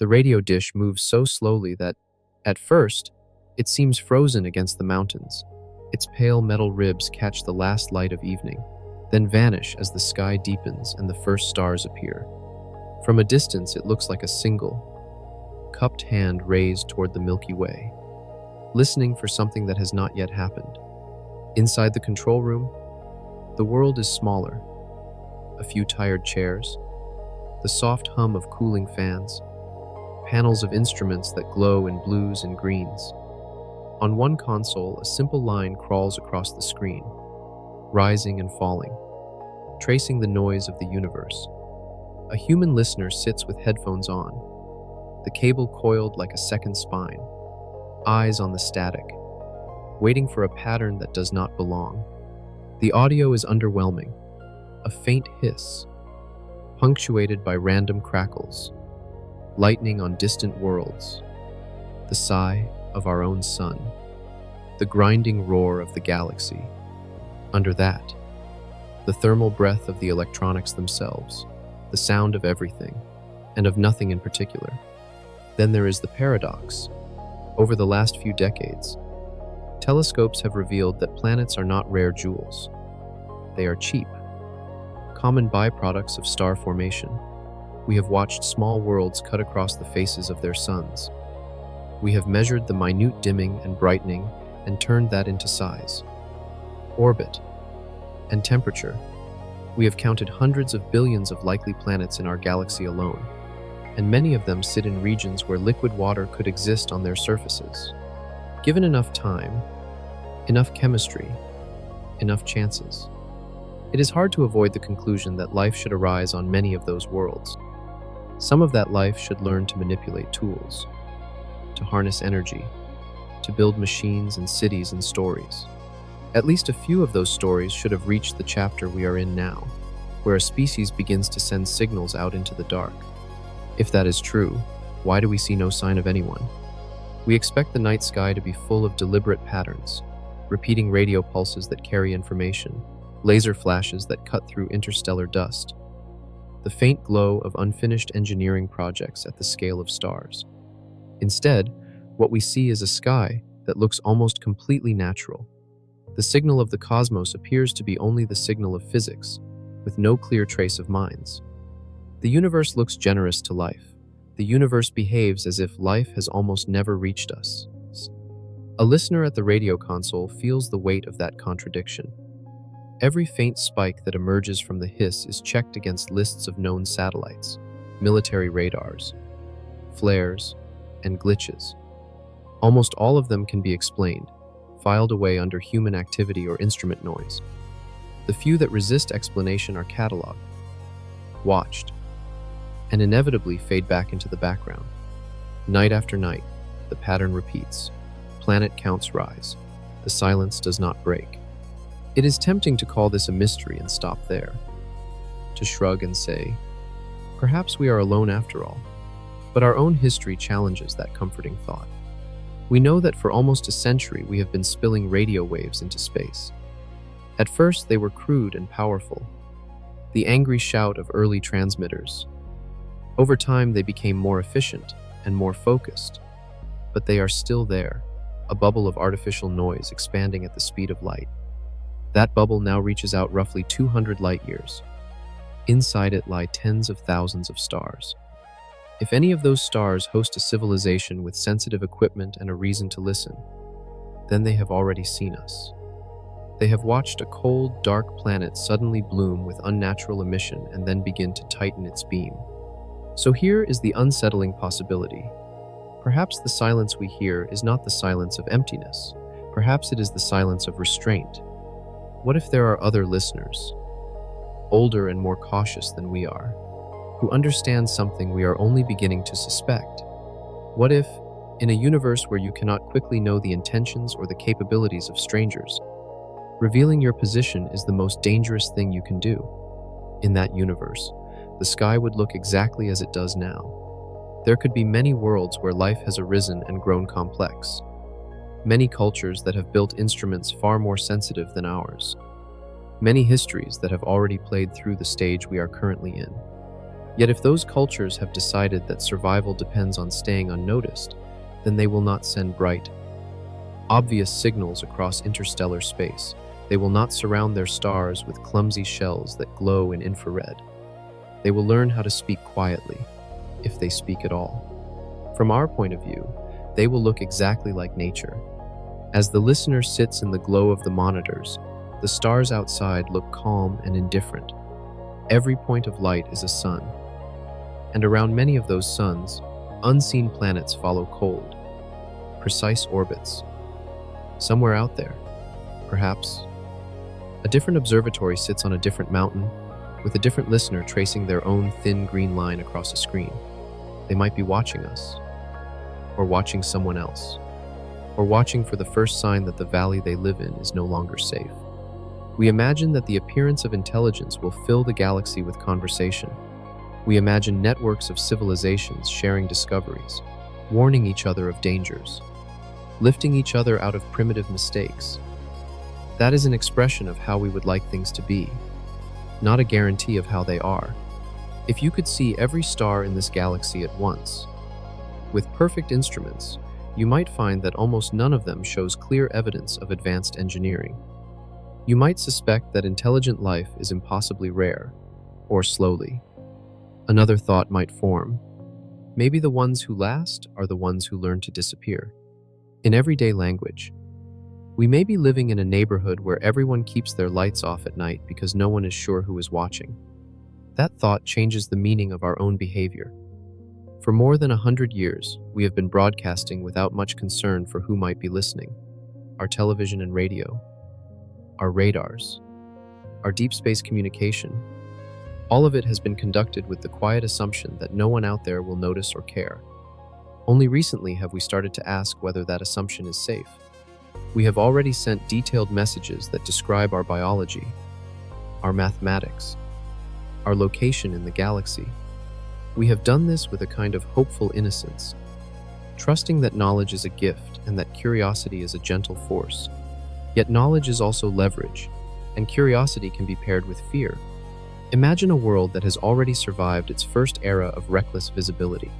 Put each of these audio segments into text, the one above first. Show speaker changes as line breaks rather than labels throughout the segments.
The radio dish moves so slowly that, at first, it seems frozen against the mountains. Its pale metal ribs catch the last light of evening, then vanish as the sky deepens and the first stars appear. From a distance, it looks like a single, cupped hand raised toward the Milky Way, listening for something that has not yet happened. Inside the control room, the world is smaller. A few tired chairs, the soft hum of cooling fans, panels of instruments that glow in blues and greens. On one console, a simple line crawls across the screen, rising and falling, tracing the noise of the universe. A human listener sits with headphones on, the cable coiled like a second spine, eyes on the static, waiting for a pattern that does not belong. The audio is underwhelming, a faint hiss, punctuated by random crackles, lightning on distant worlds, the sigh of our own sun, the grinding roar of the galaxy. Under that, the thermal breath of the electronics themselves, the sound of everything, and of nothing in particular. Then there is the paradox. Over the last few decades, telescopes have revealed that planets are not rare jewels. They are cheap, common byproducts of star formation. We have watched small worlds cut across the faces of their suns. We have measured the minute dimming and brightening and turned that into size, orbit, and temperature. We have counted hundreds of billions of likely planets in our galaxy alone, and many of them sit in regions where liquid water could exist on their surfaces. Given enough time, enough chemistry, enough chances, it is hard to avoid the conclusion that life should arise on many of those worlds. Some of that life should learn to manipulate tools, to harness energy, to build machines and cities and stories. At least a few of those stories should have reached the chapter we are in now, where a species begins to send signals out into the dark. If that is true, why do we see no sign of anyone? We expect the night sky to be full of deliberate patterns, repeating radio pulses that carry information, laser flashes that cut through interstellar dust, the faint glow of unfinished engineering projects at the scale of stars. Instead, what we see is a sky that looks almost completely natural. The signal of the cosmos appears to be only the signal of physics, with no clear trace of minds. The universe looks generous to life. The universe behaves as if life has almost never reached us. A listener at the radio console feels the weight of that contradiction. Every faint spike that emerges from the hiss is checked against lists of known satellites, military radars, flares, and glitches. Almost all of them can be explained, filed away under human activity or instrument noise. The few that resist explanation are cataloged, watched, and inevitably fade back into the background. Night after night, the pattern repeats. Planet counts rise. The silence does not break. It is tempting to call this a mystery and stop there, to shrug and say, perhaps we are alone after all. But our own history challenges that comforting thought. We know that for almost a century we have been spilling radio waves into space. At first they were crude and powerful, the angry shout of early transmitters. Over time they became more efficient and more focused, but they are still there, a bubble of artificial noise expanding at the speed of light. That bubble now reaches out roughly 200 light-years. Inside it lie tens of thousands of stars. If any of those stars host a civilization with sensitive equipment and a reason to listen, then they have already seen us. They have watched a cold, dark planet suddenly bloom with unnatural emission and then begin to tighten its beam. So here is the unsettling possibility. Perhaps the silence we hear is not the silence of emptiness. Perhaps it is the silence of restraint. What if there are other listeners, older and more cautious than we are, who understand something we are only beginning to suspect? What if, in a universe where you cannot quickly know the intentions or the capabilities of strangers, revealing your position is the most dangerous thing you can do? In that universe, the sky would look exactly as it does now. There could be many worlds where life has arisen and grown complex. Many cultures that have built instruments far more sensitive than ours. Many histories that have already played through the stage we are currently in. Yet if those cultures have decided that survival depends on staying unnoticed, then they will not send bright, obvious signals across interstellar space. They will not surround their stars with clumsy shells that glow in infrared. They will learn how to speak quietly, if they speak at all. From our point of view, they will look exactly like nature. As the listener sits in the glow of the monitors, the stars outside look calm and indifferent. Every point of light is a sun, and around many of those suns, unseen planets follow cold, precise orbits. Somewhere out there, perhaps, a different observatory sits on a different mountain, with a different listener tracing their own thin green line across a screen. They might be watching us, or watching someone else, or watching for the first sign that the valley they live in is no longer safe. We imagine that the appearance of intelligence will fill the galaxy with conversation. We imagine networks of civilizations sharing discoveries, warning each other of dangers, lifting each other out of primitive mistakes. That is an expression of how we would like things to be, not a guarantee of how they are. If you could see every star in this galaxy at once, with perfect instruments, you might find that almost none of them shows clear evidence of advanced engineering. You might suspect that intelligent life is impossibly rare, or slowly. Another thought might form. Maybe the ones who last are the ones who learn to disappear. In everyday language, we may be living in a neighborhood where everyone keeps their lights off at night because no one is sure who is watching. That thought changes the meaning of our own behavior. For more than 100 years, we have been broadcasting without much concern for who might be listening. Our television and radio, our radars, our deep space communication, all of it has been conducted with the quiet assumption that no one out there will notice or care. Only recently have we started to ask whether that assumption is safe. We have already sent detailed messages that describe our biology, our mathematics, our location in the galaxy. We have done this with a kind of hopeful innocence, trusting that knowledge is a gift and that curiosity is a gentle force. Yet knowledge is also leverage, and curiosity can be paired with fear. Imagine a world that has already survived its first era of reckless visibility.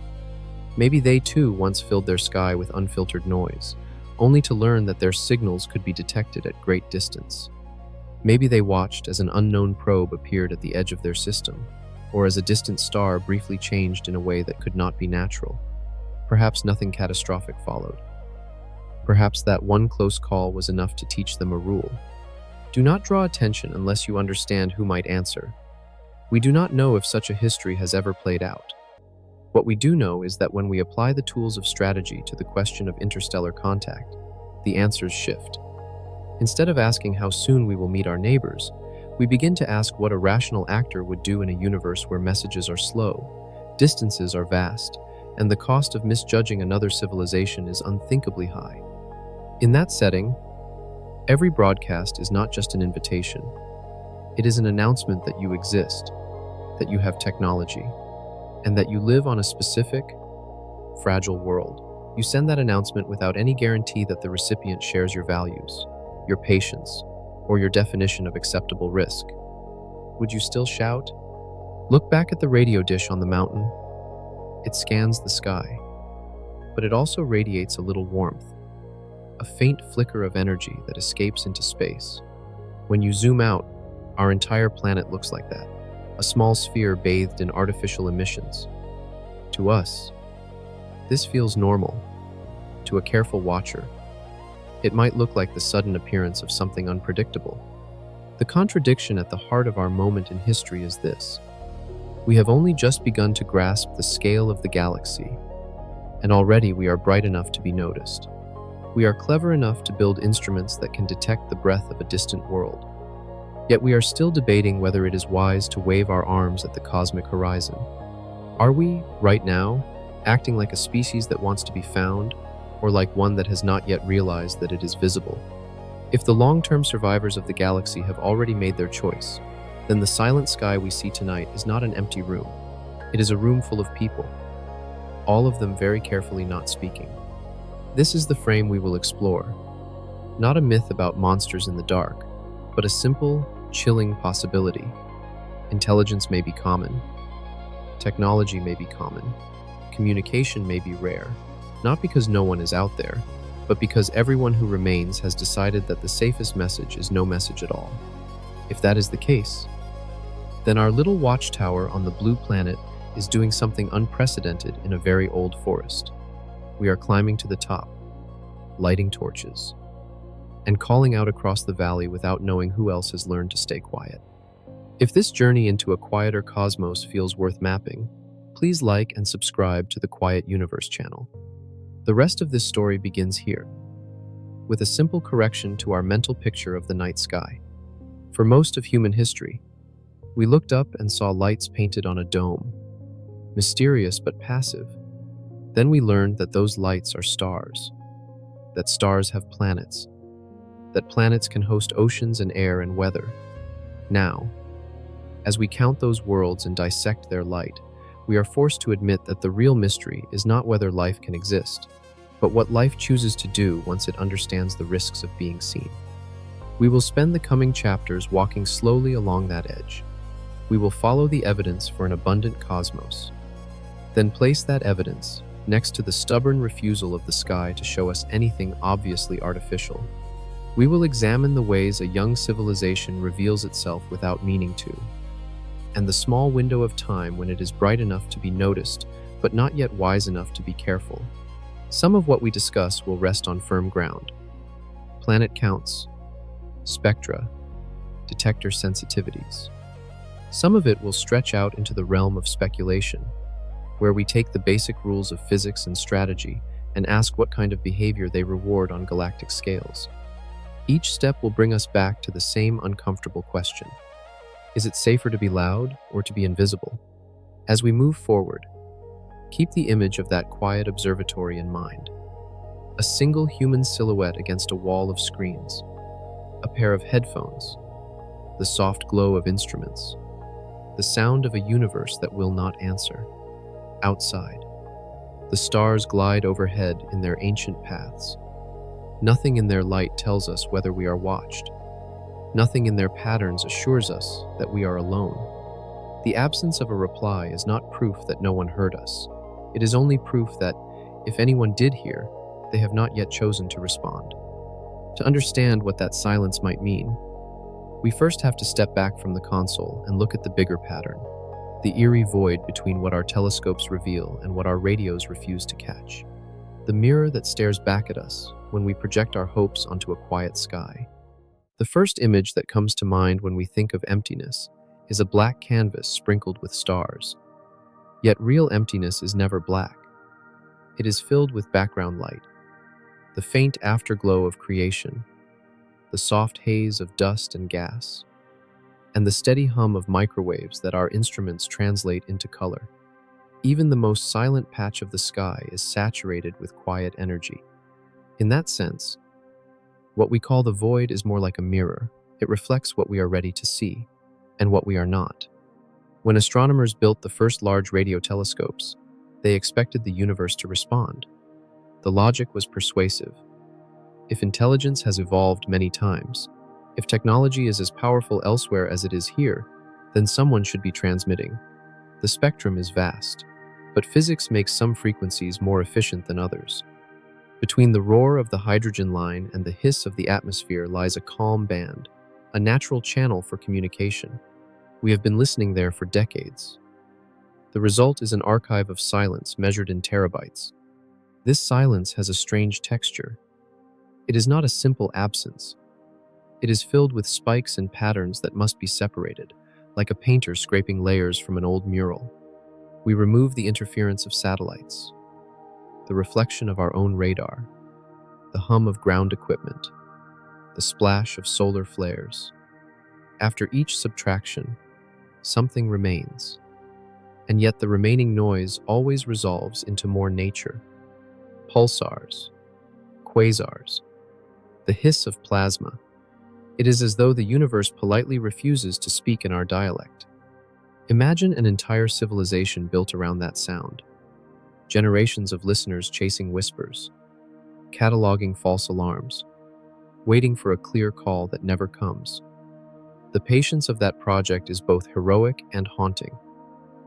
Maybe they too once filled their sky with unfiltered noise, only to learn that their signals could be detected at great distance. Maybe they watched as an unknown probe appeared at the edge of their system, or as a distant star briefly changed in a way that could not be natural. Perhaps nothing catastrophic followed. Perhaps that one close call was enough to teach them a rule. Do not draw attention unless you understand who might answer. We do not know if such a history has ever played out. What we do know is that when we apply the tools of strategy to the question of interstellar contact, the answers shift. Instead of asking how soon we will meet our neighbors, we begin to ask what a rational actor would do in a universe where messages are slow, distances are vast, and the cost of misjudging another civilization is unthinkably high. In that setting, every broadcast is not just an invitation. It is an announcement that you exist, that you have technology, and that you live on a specific, fragile world. You send that announcement without any guarantee that the recipient shares your values, your patience, or your definition of acceptable risk. Would you still shout? Look back at the radio dish on the mountain. It scans the sky, but it also radiates a little warmth, a faint flicker of energy that escapes into space. When you zoom out, our entire planet looks like that, a small sphere bathed in artificial emissions. To us, this feels normal. To a careful watcher, it might look like the sudden appearance of something unpredictable. The contradiction at the heart of our moment in history is this. We have only just begun to grasp the scale of the galaxy, and already we are bright enough to be noticed. We are clever enough to build instruments that can detect the breath of a distant world. Yet we are still debating whether it is wise to wave our arms at the cosmic horizon. Are we, right now, acting like a species that wants to be found, or like one that has not yet realized that it is visible? If the long-term survivors of the galaxy have already made their choice, then the silent sky we see tonight is not an empty room. It is a room full of people, all of them very carefully not speaking. This is the frame we will explore. Not a myth about monsters in the dark, but a simple, chilling possibility. Intelligence may be common. Technology may be common. Communication may be rare, not because no one is out there, but because everyone who remains has decided that the safest message is no message at all. If that is the case, then our little watchtower on the blue planet is doing something unprecedented in a very old forest. We are climbing to the top, lighting torches, and calling out across the valley without knowing who else has learned to stay quiet. If this journey into a quieter cosmos feels worth mapping, please like and subscribe to the Quiet Universe channel. The rest of this story begins here, with a simple correction to our mental picture of the night sky. For most of human history, we looked up and saw lights painted on a dome, mysterious but passive. Then we learned that those lights are stars, that stars have planets, that planets can host oceans and air and weather. Now, as we count those worlds and dissect their light, we are forced to admit that the real mystery is not whether life can exist, but what life chooses to do once it understands the risks of being seen. We will spend the coming chapters walking slowly along that edge. We will follow the evidence for an abundant cosmos, then place that evidence next to the stubborn refusal of the sky to show us anything obviously artificial. We will examine the ways a young civilization reveals itself without meaning to, and the small window of time when it is bright enough to be noticed, but not yet wise enough to be careful. Some of what we discuss will rest on firm ground: planet counts, spectra, detector sensitivities. Some of it will stretch out into the realm of speculation, where we take the basic rules of physics and strategy and ask what kind of behavior they reward on galactic scales. Each step will bring us back to the same uncomfortable question: is it safer to be loud or to be invisible? As we move forward, keep the image of that quiet observatory in mind. A single human silhouette against a wall of screens, a pair of headphones, the soft glow of instruments, the sound of a universe that will not answer. Outside, the stars glide overhead in their ancient paths. Nothing in their light tells us whether we are watched. Nothing in their patterns assures us that we are alone. The absence of a reply is not proof that no one heard us. It is only proof that, if anyone did hear, they have not yet chosen to respond. To understand what that silence might mean, we first have to step back from the console and look at the bigger pattern, the eerie void between what our telescopes reveal and what our radios refuse to catch. The mirror that stares back at us when we project our hopes onto a quiet sky. The first image that comes to mind when we think of emptiness is a black canvas sprinkled with stars. Yet real emptiness is never black. It is filled with background light, the faint afterglow of creation, the soft haze of dust and gas, and the steady hum of microwaves that our instruments translate into color. Even the most silent patch of the sky is saturated with quiet energy. In that sense, what we call the void is more like a mirror. It reflects what we are ready to see and what we are not. When astronomers built the first large radio telescopes, they expected the universe to respond. The logic was persuasive. If intelligence has evolved many times, if technology is as powerful elsewhere as it is here, then someone should be transmitting. The spectrum is vast, but physics makes some frequencies more efficient than others. Between the roar of the hydrogen line and the hiss of the atmosphere lies a calm band, a natural channel for communication. We have been listening there for decades. The result is an archive of silence measured in terabytes. This silence has a strange texture. It is not a simple absence. It is filled with spikes and patterns that must be separated, like a painter scraping layers from an old mural. We remove the interference of satellites, the reflection of our own radar, the hum of ground equipment, the splash of solar flares. After each subtraction, something remains, and yet the remaining noise always resolves into more nature. Pulsars, quasars, the hiss of plasma. It is as though the universe politely refuses to speak in our dialect. Imagine an entire civilization built around that sound. Generations of listeners chasing whispers, cataloging false alarms, waiting for a clear call that never comes. The patience of that project is both heroic and haunting.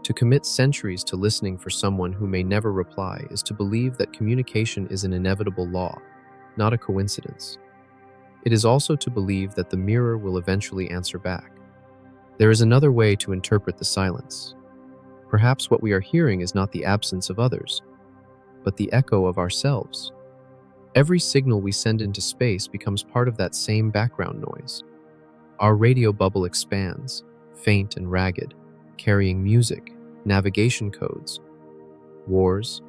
To commit centuries to listening for someone who may never reply is to believe that communication is an inevitable law, not a coincidence. It is also to believe that the mirror will eventually answer back. There is another way to interpret the silence. Perhaps what we are hearing is not the absence of others, but the echo of ourselves. Every signal we send into space becomes part of that same background noise. Our radio bubble expands, faint and ragged, carrying music, navigation codes, wars,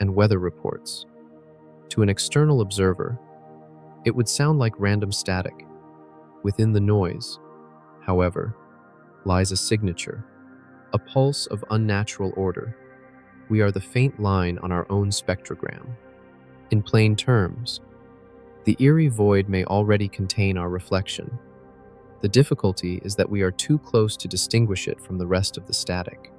and weather reports. To an external observer, it would sound like random static. Within the noise, however, lies a signature, a pulse of unnatural order. We are the faint line on our own spectrogram. In plain terms, the eerie void may already contain our reflection. The difficulty is that we are too close to distinguish it from the rest of the static.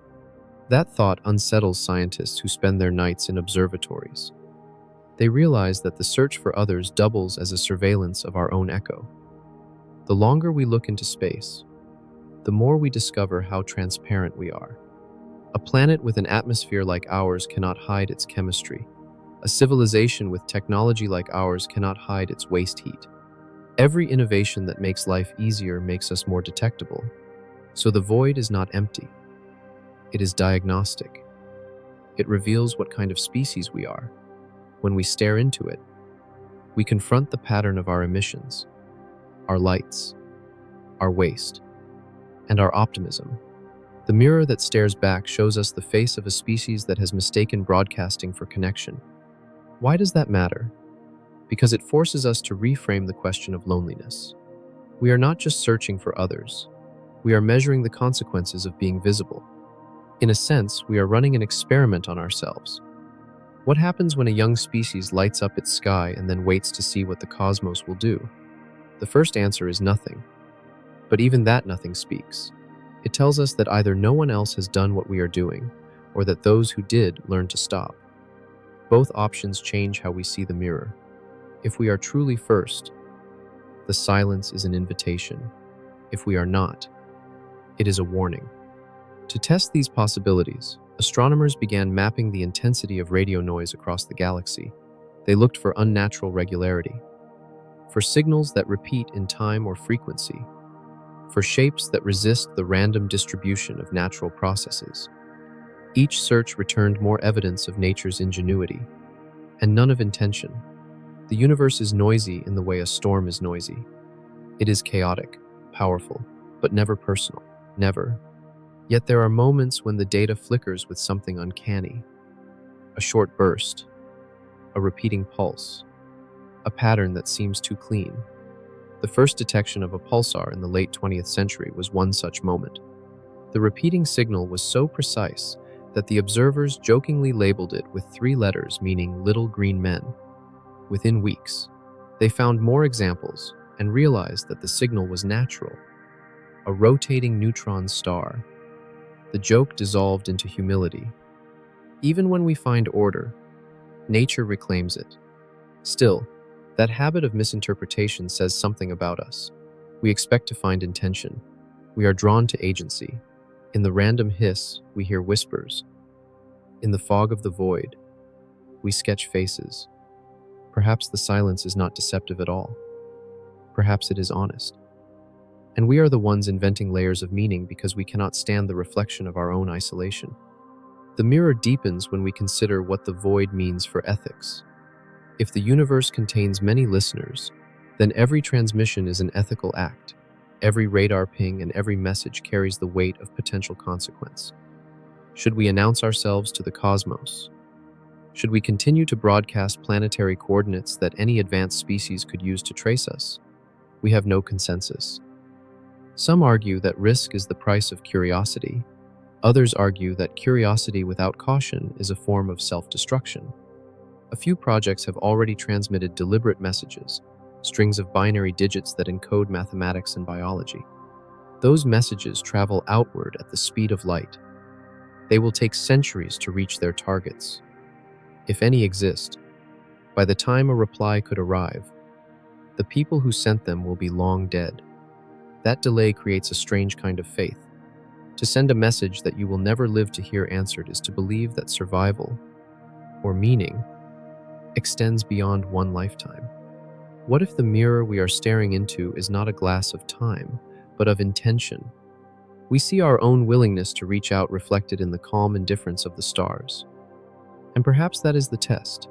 That thought unsettles scientists who spend their nights in observatories. They realize that the search for others doubles as a surveillance of our own echo. The longer we look into space, the more we discover how transparent we are. A planet with an atmosphere like ours cannot hide its chemistry. A civilization with technology like ours cannot hide its waste heat. Every innovation that makes life easier makes us more detectable. So the void is not empty. It is diagnostic. It reveals what kind of species we are. When we stare into it, we confront the pattern of our emissions, our lights, our waste, and our optimism. The mirror that stares back shows us the face of a species that has mistaken broadcasting for connection. Why does that matter? Because it forces us to reframe the question of loneliness. We are not just searching for others. We are measuring the consequences of being visible. In a sense, we are running an experiment on ourselves. What happens when a young species lights up its sky and then waits to see what the cosmos will do? The first answer is nothing. But even that nothing speaks. It tells us that either no one else has done what we are doing, or that those who did learn to stop. Both options change how we see the mirror. If we are truly first, the silence is an invitation. If we are not, it is a warning. To test these possibilities, astronomers began mapping the intensity of radio noise across the galaxy. They looked for unnatural regularity, for signals that repeat in time or frequency, for shapes that resist the random distribution of natural processes. Each search returned more evidence of nature's ingenuity, and none of intention. The universe is noisy in the way a storm is noisy. It is chaotic, powerful, but never personal. Never. Yet there are moments when the data flickers with something uncanny. A short burst, a repeating pulse, a pattern that seems too clean. The first detection of a pulsar in the late 20th century was one such moment. The repeating signal was so precise that the observers jokingly labeled it with 3 letters meaning little green men. Within weeks, they found more examples and realized that the signal was natural, a rotating neutron star. The joke dissolved into humility. Even when we find order, nature reclaims it. Still, that habit of misinterpretation says something about us. We expect to find intention. We are drawn to agency. In the random hiss, we hear whispers. In the fog of the void, we sketch faces. Perhaps the silence is not deceptive at all. Perhaps it is honest. And we are the ones inventing layers of meaning because we cannot stand the reflection of our own isolation. The mirror deepens when we consider what the void means for ethics. If the universe contains many listeners, then every transmission is an ethical act. Every radar ping and every message carries the weight of potential consequence. Should we announce ourselves to the cosmos? Should we continue to broadcast planetary coordinates that any advanced species could use to trace us? We have no consensus. Some argue that risk is the price of curiosity. Others argue that curiosity without caution is a form of self-destruction. A few projects have already transmitted deliberate messages, strings of binary digits that encode mathematics and biology. Those messages travel outward at the speed of light. They will take centuries to reach their targets, if any exist. By the time a reply could arrive, the people who sent them will be long dead. That delay creates a strange kind of faith. To send a message that you will never live to hear answered is to believe that survival, or meaning, extends beyond one lifetime. What if the mirror we are staring into is not a glass of time, but of intention? We see our own willingness to reach out reflected in the calm indifference of the stars. And perhaps that is the test.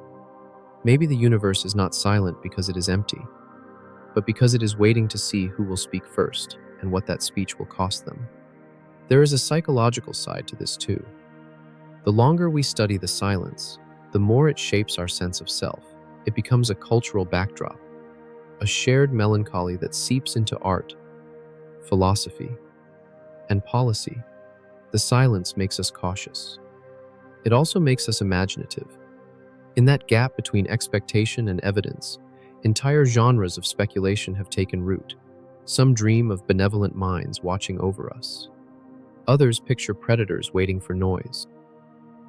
Maybe the universe is not silent because it is empty, but because it is waiting to see who will speak first and what that speech will cost them. There is a psychological side to this too. The longer we study the silence, the more it shapes our sense of self. It becomes a cultural backdrop, a shared melancholy that seeps into art, philosophy, and policy. The silence makes us cautious. It also makes us imaginative. In that gap between expectation and evidence, entire genres of speculation have taken root. Some dream of benevolent minds watching over us. Others picture predators waiting for noise.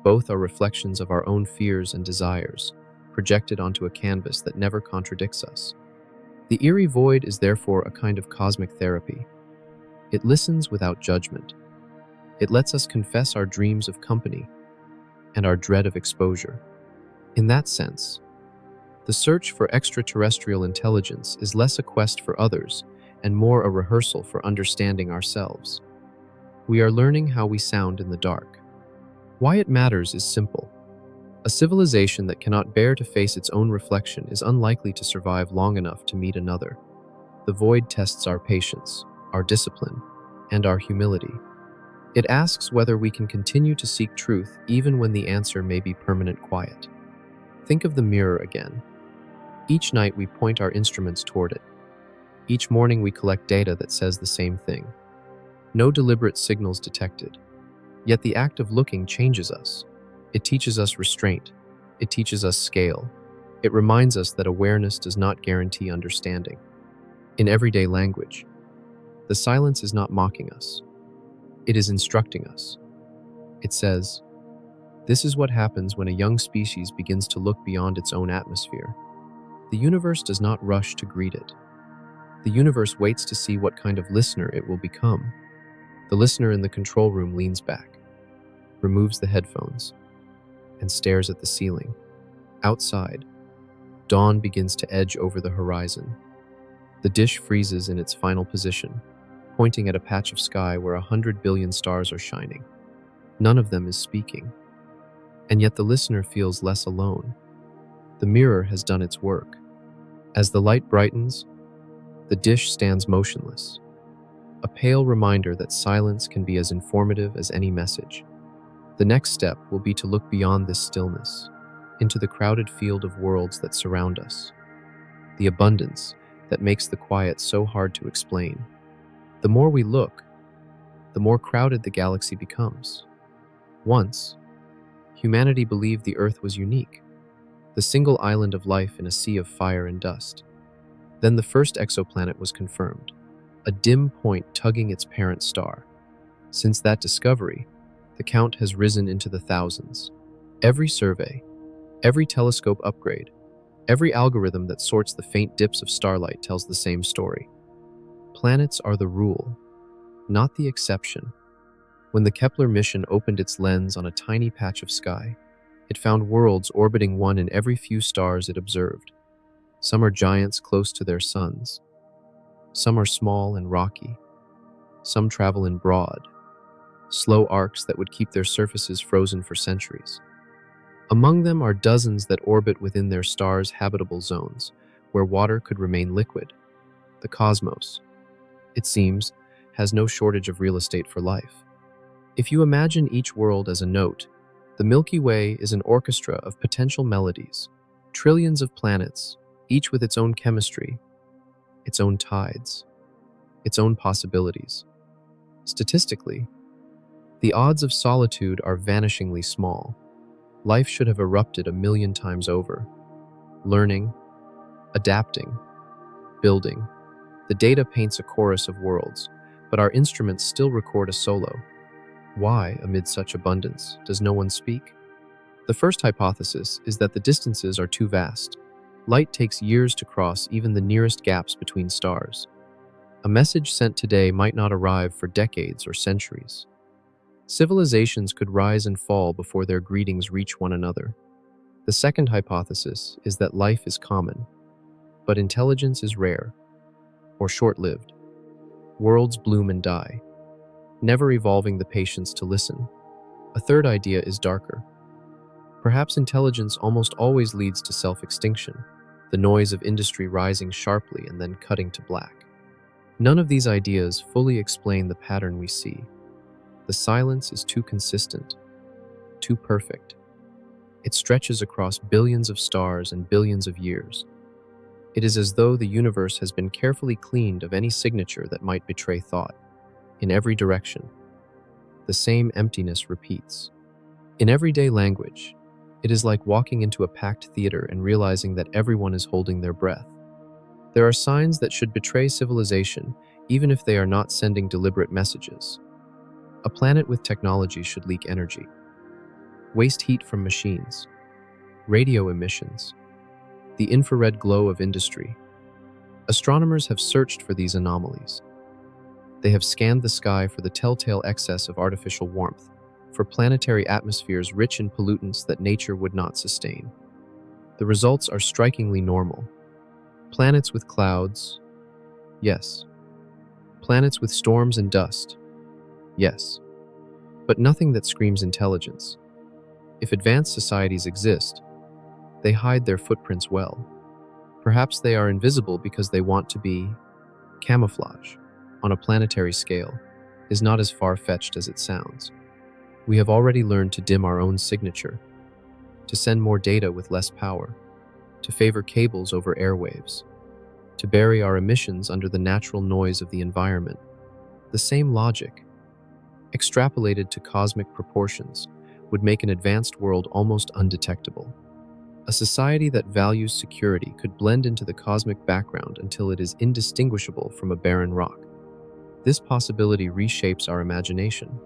Both are reflections of our own fears and desires, projected onto a canvas that never contradicts us. The eerie void is therefore a kind of cosmic therapy. It listens without judgment. It lets us confess our dreams of company and our dread of exposure. In that sense, the search for extraterrestrial intelligence is less a quest for others and more a rehearsal for understanding ourselves. We are learning how we sound in the dark. Why it matters is simple. A civilization that cannot bear to face its own reflection is unlikely to survive long enough to meet another. The void tests our patience, our discipline, and our humility. It asks whether we can continue to seek truth even when the answer may be permanent quiet. Think of the mirror again. Each night we point our instruments toward it. Each morning we collect data that says the same thing. No deliberate signals detected. Yet the act of looking changes us. It teaches us restraint. It teaches us scale. It reminds us that awareness does not guarantee understanding. In everyday language, the silence is not mocking us. It is instructing us. It says, "This is what happens when a young species begins to look beyond its own atmosphere." The universe does not rush to greet it. The universe waits to see what kind of listener it will become. The listener in the control room leans back, removes the headphones, and stares at the ceiling. Outside, dawn begins to edge over the horizon. The dish freezes in its final position, pointing at a patch of sky where 100 billion stars are shining. None of them is speaking. And yet the listener feels less alone. The mirror has done its work. As the light brightens, the dish stands motionless, a pale reminder that silence can be as informative as any message. The next step will be to look beyond this stillness, into the crowded field of worlds that surround us, the abundance that makes the quiet so hard to explain. The more we look, the more crowded the galaxy becomes. Once, humanity believed the Earth was unique, the single island of life in a sea of fire and dust. Then the first exoplanet was confirmed, a dim point tugging its parent star. Since that discovery, the count has risen into the thousands. Every survey, every telescope upgrade, every algorithm that sorts the faint dips of starlight tells the same story. Planets are the rule, not the exception. When the Kepler mission opened its lens on a tiny patch of sky, it found worlds orbiting one in every few stars it observed. Some are giants close to their suns. Some are small and rocky. Some travel in broad, slow arcs that would keep their surfaces frozen for centuries. Among them are dozens that orbit within their stars' habitable zones, where water could remain liquid. The cosmos, it seems, has no shortage of real estate for life. If you imagine each world as a note, the Milky Way is an orchestra of potential melodies, trillions of planets, each with its own chemistry, its own tides, its own possibilities. Statistically, the odds of solitude are vanishingly small. Life should have erupted 1,000,000 times over. Learning, adapting, building. The data paints a chorus of worlds, but our instruments still record a solo. Why, amid such abundance, does no one speak? The first hypothesis is that the distances are too vast. Light takes years to cross even the nearest gaps between stars. A message sent today might not arrive for decades or centuries. Civilizations could rise and fall before their greetings reach one another. The second hypothesis is that life is common, but intelligence is rare or short-lived. Worlds bloom and die, never evolving the patience to listen. A third idea is darker. Perhaps intelligence almost always leads to self-extinction, the noise of industry rising sharply and then cutting to black. None of these ideas fully explain the pattern we see. The silence is too consistent, too perfect. It stretches across billions of stars and billions of years. It is as though the universe has been carefully cleaned of any signature that might betray thought. In every direction, the same emptiness repeats. In everyday language, it is like walking into a packed theater and realizing that everyone is holding their breath. There are signs that should betray civilization, even if they are not sending deliberate messages. A planet with technology should leak energy, waste heat from machines, radio emissions, the infrared glow of industry. Astronomers have searched for these anomalies. They have scanned the sky for the telltale excess of artificial warmth, for planetary atmospheres rich in pollutants that nature would not sustain. The results are strikingly normal. Planets with clouds, yes. Planets with storms and dust, yes. But nothing that screams intelligence. If advanced societies exist, they hide their footprints well. Perhaps they are invisible because they want to be. Camouflage, on a planetary scale, is not as far-fetched as it sounds. We have already learned to dim our own signature, to send more data with less power, to favor cables over airwaves, to bury our emissions under the natural noise of the environment. The same logic, extrapolated to cosmic proportions, would make an advanced world almost undetectable. A society that values security could blend into the cosmic background until it is indistinguishable from a barren rock. This possibility reshapes our imagination.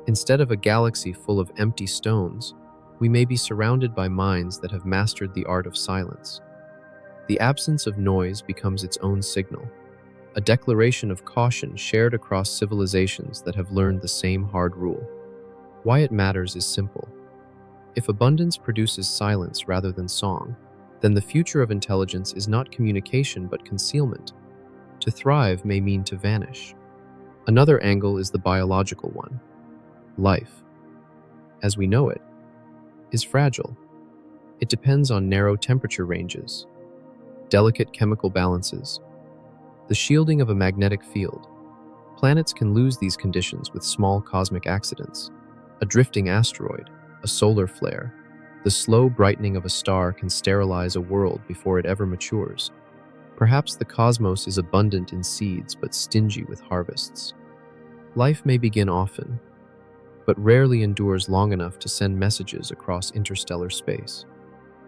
Instead of a galaxy full of empty stones, we may be surrounded by minds that have mastered the art of silence. The absence of noise becomes its own signal, a declaration of caution shared across civilizations that have learned the same hard rule. Why it matters is simple. If abundance produces silence rather than song, then the future of intelligence is not communication but concealment. To thrive may mean to vanish. Another angle is the biological one. Life, as we know it, is fragile. It depends on narrow temperature ranges, delicate chemical balances, the shielding of a magnetic field. Planets can lose these conditions with small cosmic accidents. A drifting asteroid, a solar flare, the slow brightening of a star can sterilize a world before it ever matures. Perhaps the cosmos is abundant in seeds but stingy with harvests. Life may begin often, but rarely endures long enough to send messages across interstellar space.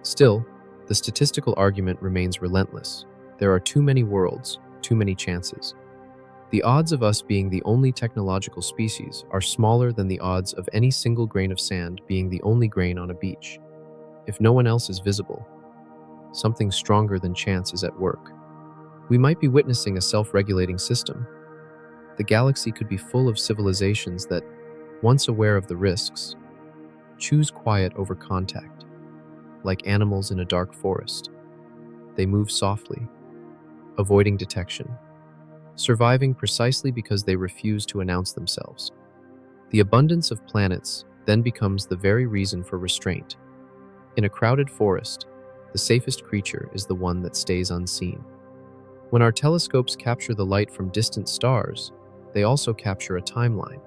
Still, the statistical argument remains relentless. There are too many worlds, too many chances. The odds of us being the only technological species are smaller than the odds of any single grain of sand being the only grain on a beach. If no one else is visible, something stronger than chance is at work. We might be witnessing a self-regulating system. The galaxy could be full of civilizations that, once aware of the risks, choose quiet over contact. Like animals in a dark forest, they move softly, avoiding detection, surviving precisely because they refuse to announce themselves. The abundance of planets then becomes the very reason for restraint. In a crowded forest, the safest creature is the one that stays unseen. When our telescopes capture the light from distant stars, they also capture a timeline.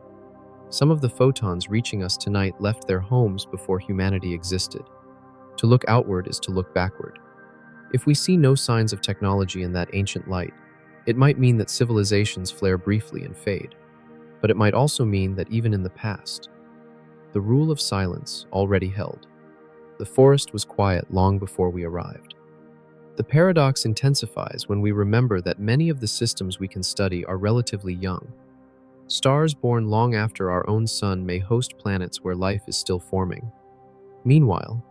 Some of the photons reaching us tonight left their homes before humanity existed. To look outward is to look backward. If we see no signs of technology in that ancient light, it might mean that civilizations flare briefly and fade. But it might also mean that even in the past, the rule of silence already held. The forest was quiet long before we arrived. The paradox intensifies when we remember that many of the systems we can study are relatively young. Stars born long after our own sun may host planets where life is still forming. Meanwhile,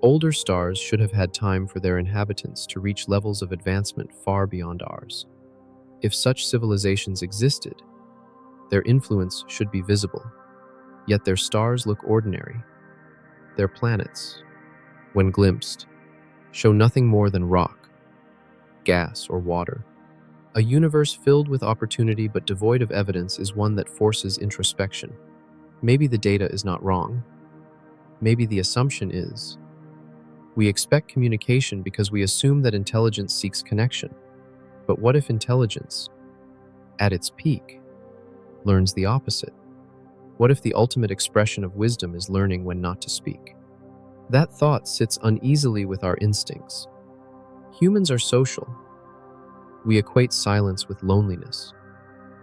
older stars should have had time for their inhabitants to reach levels of advancement far beyond ours. If such civilizations existed, their influence should be visible. Yet their stars look ordinary. Their planets, when glimpsed, show nothing more than rock, gas, or water. A universe filled with opportunity but devoid of evidence is one that forces introspection. Maybe the data is not wrong. Maybe the assumption is. We expect communication because we assume that intelligence seeks connection. But what if intelligence, at its peak, learns the opposite? What if the ultimate expression of wisdom is learning when not to speak? That thought sits uneasily with our instincts. Humans are social. We equate silence with loneliness,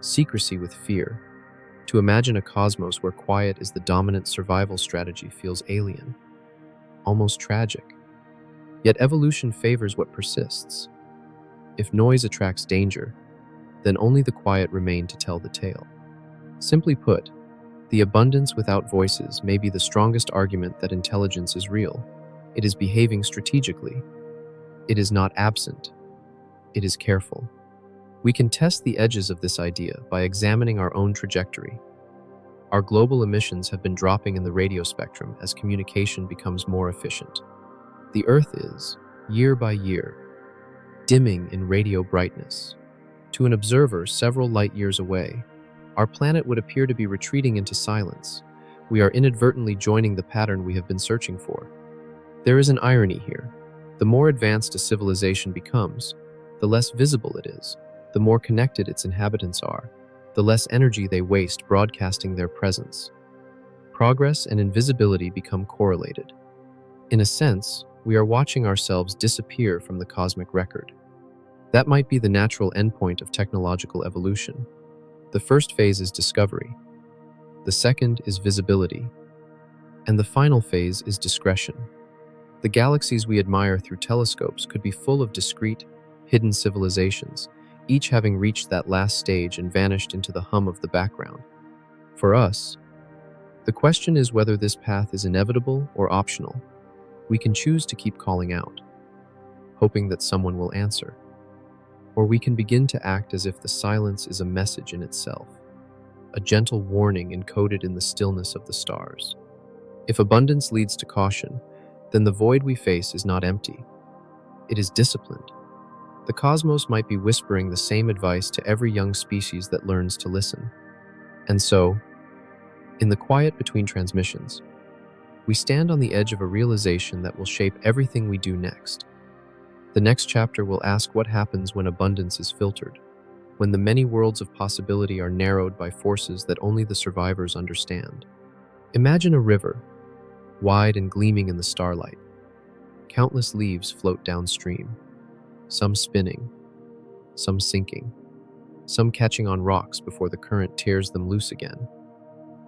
secrecy with fear. To imagine a cosmos where quiet is the dominant survival strategy feels alien, almost tragic. Yet evolution favors what persists. If noise attracts danger, then only the quiet remain to tell the tale. Simply put, the abundance without voices may be the strongest argument that intelligence is real. It is behaving strategically. It is not absent. It is careful. We can test the edges of this idea by examining our own trajectory. Our global emissions have been dropping in the radio spectrum as communication becomes more efficient. The Earth is, year by year, dimming in radio brightness. To an observer several light years away, our planet would appear to be retreating into silence. We are inadvertently joining the pattern we have been searching for. There is an irony here. The more advanced a civilization becomes, the less visible it is. The more connected its inhabitants are, the less energy they waste broadcasting their presence. Progress and invisibility become correlated. In a sense, we are watching ourselves disappear from the cosmic record. That might be the natural endpoint of technological evolution. The first phase is discovery. The second is visibility. And the final phase is discretion. The galaxies we admire through telescopes could be full of discrete, hidden civilizations, each having reached that last stage and vanished into the hum of the background. For us, the question is whether this path is inevitable or optional. We can choose to keep calling out, hoping that someone will answer. Or we can begin to act as if the silence is a message in itself, a gentle warning encoded in the stillness of the stars. If abundance leads to caution, then the void we face is not empty. It is disciplined. The cosmos might be whispering the same advice to every young species that learns to listen. And so, in the quiet between transmissions, we stand on the edge of a realization that will shape everything we do next. The next chapter will ask what happens when abundance is filtered, when the many worlds of possibility are narrowed by forces that only the survivors understand. Imagine a river, wide and gleaming in the starlight. Countless leaves float downstream, some spinning, some sinking, some catching on rocks before the current tears them loose again.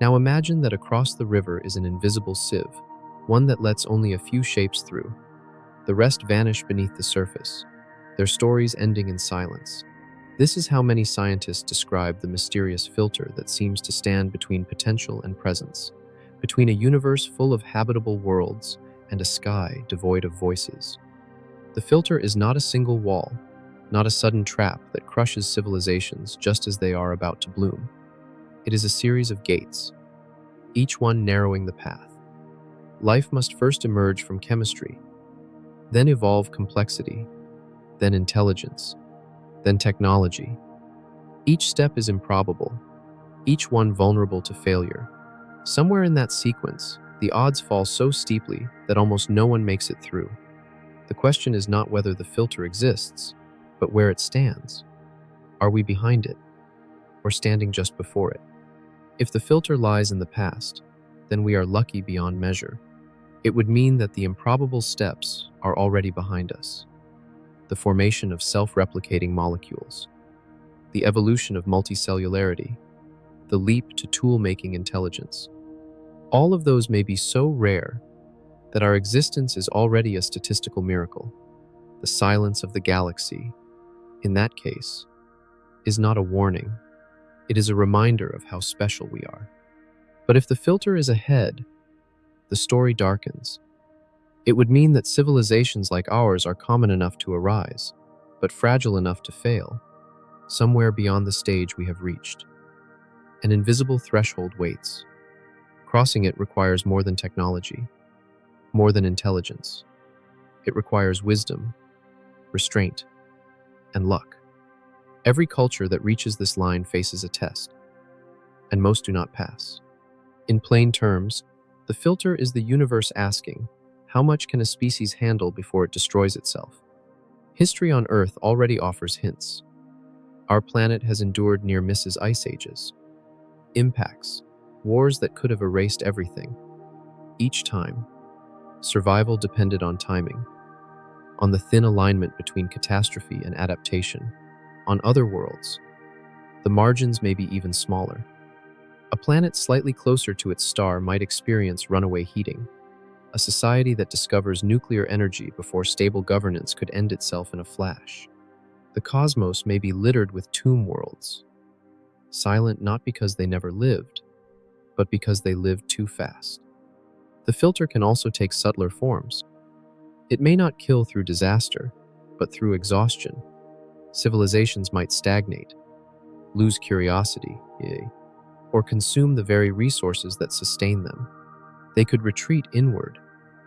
Now imagine that across the river is an invisible sieve, one that lets only a few shapes through. The rest vanish beneath the surface, their stories ending in silence. This is how many scientists describe the mysterious filter that seems to stand between potential and presence, between a universe full of habitable worlds and a sky devoid of voices. The filter is not a single wall, not a sudden trap that crushes civilizations just as they are about to bloom. It is a series of gates, each one narrowing the path. Life must first emerge from chemistry, then evolve complexity, then intelligence, then technology. Each step is improbable, each one vulnerable to failure. Somewhere in that sequence, the odds fall so steeply that almost no one makes it through. The question is not whether the filter exists, but where it stands. Are we behind it, or standing just before it? If the filter lies in the past, then we are lucky beyond measure. It would mean that the improbable steps are already behind us. The formation of self-replicating molecules, the evolution of multicellularity, the leap to tool-making intelligence. All of those may be so rare that our existence is already a statistical miracle. The silence of the galaxy, in that case, is not a warning. It is a reminder of how special we are. But if the filter is ahead, the story darkens. It would mean that civilizations like ours are common enough to arise, but fragile enough to fail, somewhere beyond the stage we have reached. An invisible threshold waits. Crossing it requires more than technology, more than intelligence. It requires wisdom, restraint, and luck. Every culture that reaches this line faces a test, and most do not pass. In plain terms, the filter is the universe asking, how much can a species handle before it destroys itself? History on Earth already offers hints. Our planet has endured near-misses ice ages, impacts, wars that could have erased everything. Each time, survival depended on timing, on the thin alignment between catastrophe and adaptation. On other worlds, the margins may be even smaller. A planet slightly closer to its star might experience runaway heating. A society that discovers nuclear energy before stable governance could end itself in a flash. The cosmos may be littered with tomb worlds, silent not because they never lived, but because they lived too fast. The filter can also take subtler forms. It may not kill through disaster, but through exhaustion. Civilizations might stagnate, lose curiosity, or consume the very resources that sustain them. They could retreat inward,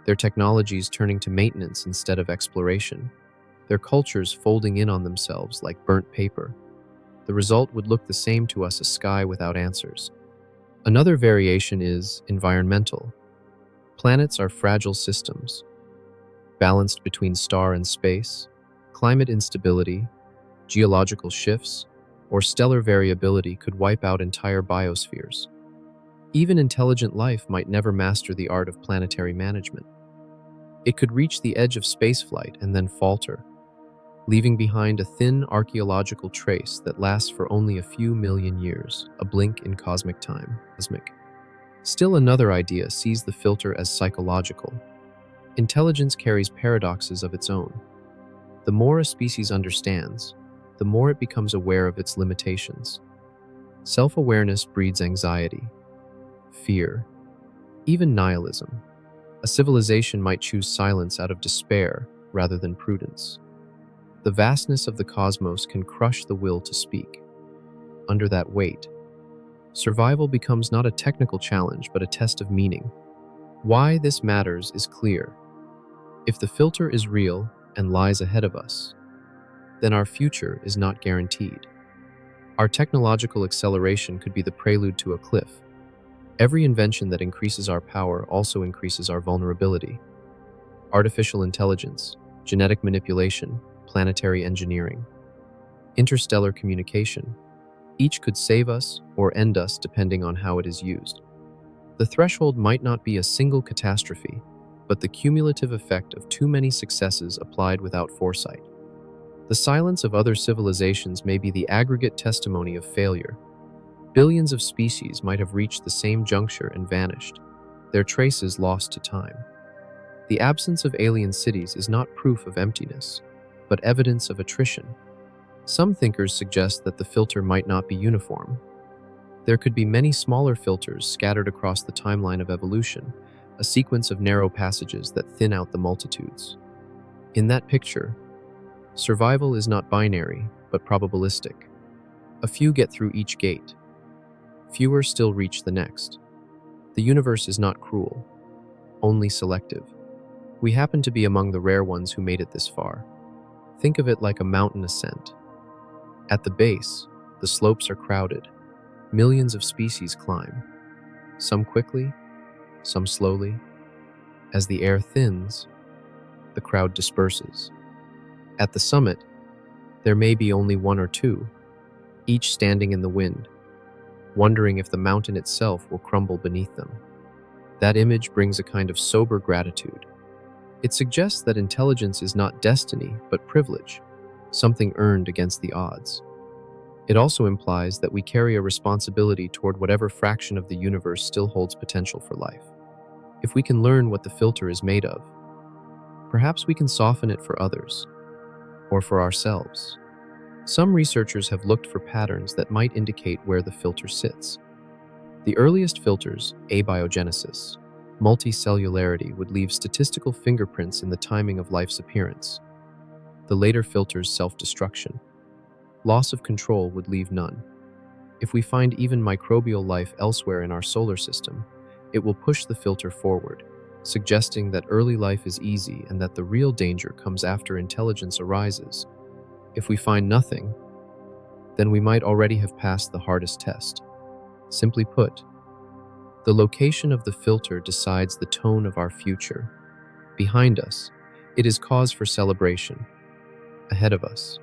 their technologies turning to maintenance instead of exploration, their cultures folding in on themselves like burnt paper. The result would look the same to us: a sky without answers. Another variation is environmental. Planets are fragile systems, balanced between star and space. Climate instability, geological shifts, or stellar variability could wipe out entire biospheres. Even intelligent life might never master the art of planetary management. It could reach the edge of spaceflight and then falter, leaving behind a thin archaeological trace that lasts for only a few million years, a blink in cosmic time. Still another idea sees the filter as psychological. Intelligence carries paradoxes of its own. The more a species understands, the more it becomes aware of its limitations. Self-awareness breeds anxiety, fear, even nihilism. A civilization might choose silence out of despair rather than prudence. The vastness of the cosmos can crush the will to speak. Under that weight, survival becomes not a technical challenge but a test of meaning. Why this matters is clear. If the filter is real and lies ahead of us, then our future is not guaranteed. Our technological acceleration could be the prelude to a cliff. Every invention that increases our power also increases our vulnerability. Artificial intelligence, genetic manipulation, planetary engineering, interstellar communication, each could save us or end us depending on how it is used. The threshold might not be a single catastrophe, but the cumulative effect of too many successes applied without foresight. The silence of other civilizations may be the aggregate testimony of failure. Billions of species might have reached the same juncture and vanished, their traces lost to time. The absence of alien cities is not proof of emptiness, but evidence of attrition. Some thinkers suggest that the filter might not be uniform. There could be many smaller filters scattered across the timeline of evolution, a sequence of narrow passages that thin out the multitudes. In that picture, survival is not binary, but probabilistic. A few get through each gate. Fewer still reach the next. The universe is not cruel, only selective. We happen to be among the rare ones who made it this far. Think of it like a mountain ascent. At the base, the slopes are crowded. Millions of species climb, some quickly, some slowly. As the air thins, the crowd disperses. At the summit, there may be only one or two, each standing in the wind, wondering if the mountain itself will crumble beneath them. That image brings a kind of sober gratitude. It suggests that intelligence is not destiny, but privilege, something earned against the odds. It also implies that we carry a responsibility toward whatever fraction of the universe still holds potential for life. If we can learn what the filter is made of, perhaps we can soften it for others, or for ourselves. Some researchers have looked for patterns that might indicate where the filter sits. The earliest filters, abiogenesis, multicellularity, would leave statistical fingerprints in the timing of life's appearance. The later filters, self-destruction, loss of control, would leave none. If we find even microbial life elsewhere in our solar system, it will push the filter forward, suggesting that early life is easy and that the real danger comes after intelligence arises. If we find nothing, then we might already have passed the hardest test. Simply put, the location of the filter decides the tone of our future. Behind us, it is cause for celebration. Ahead of us,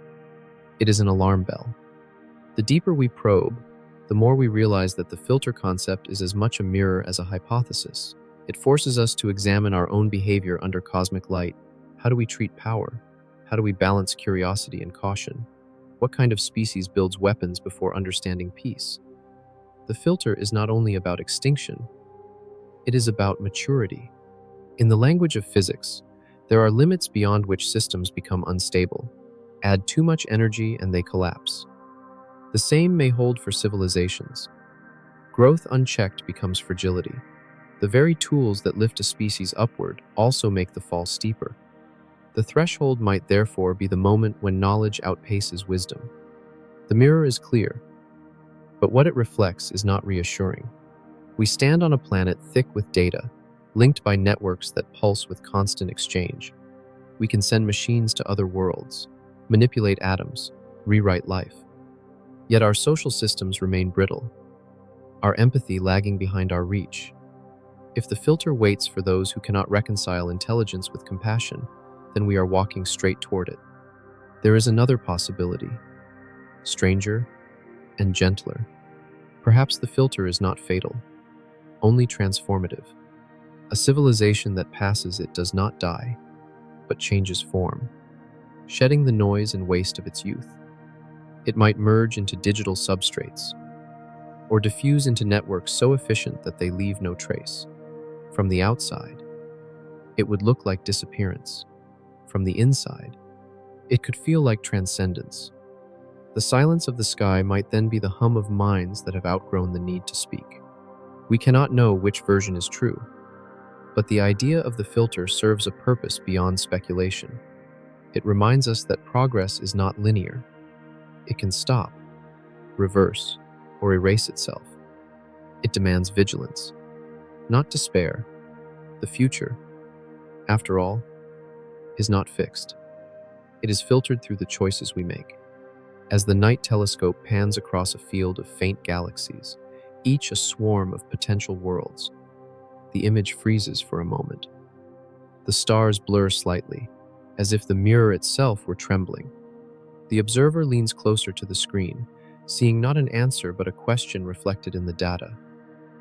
it is an alarm bell. The deeper we probe, the more we realize that the filter concept is as much a mirror as a hypothesis. It forces us to examine our own behavior under cosmic light. How do we treat power? How do we balance curiosity and caution? What kind of species builds weapons before understanding peace? The filter is not only about extinction, it is about maturity. In the language of physics, there are limits beyond which systems become unstable. Add too much energy and they collapse. The same may hold for civilizations. Growth unchecked becomes fragility. The very tools that lift a species upward also make the fall steeper. The threshold might therefore be the moment when knowledge outpaces wisdom. The mirror is clear, but what it reflects is not reassuring. We stand on a planet thick with data, linked by networks that pulse with constant exchange. We can send machines to other worlds, manipulate atoms, rewrite life. Yet our social systems remain brittle, our empathy lagging behind our reach. If the filter waits for those who cannot reconcile intelligence with compassion, then we are walking straight toward it. There is another possibility, stranger and gentler. Perhaps the filter is not fatal, only transformative. A civilization that passes it does not die, but changes form, shedding the noise and waste of its youth. It might merge into digital substrates, or diffuse into networks so efficient that they leave no trace. From the outside, it would look like disappearance. From the inside, it could feel like transcendence. The silence of the sky might then be the hum of minds that have outgrown the need to speak. We cannot know which version is true, but the idea of the filter serves a purpose beyond speculation. It reminds us that progress is not linear. It can stop, reverse, or erase itself. It demands vigilance, not despair. The future, after all, is not fixed. It is filtered through the choices we make. As the night telescope pans across a field of faint galaxies, each a swarm of potential worlds, the image freezes for a moment. The stars blur slightly, as if the mirror itself were trembling. The observer leans closer to the screen, seeing not an answer but a question reflected in the data.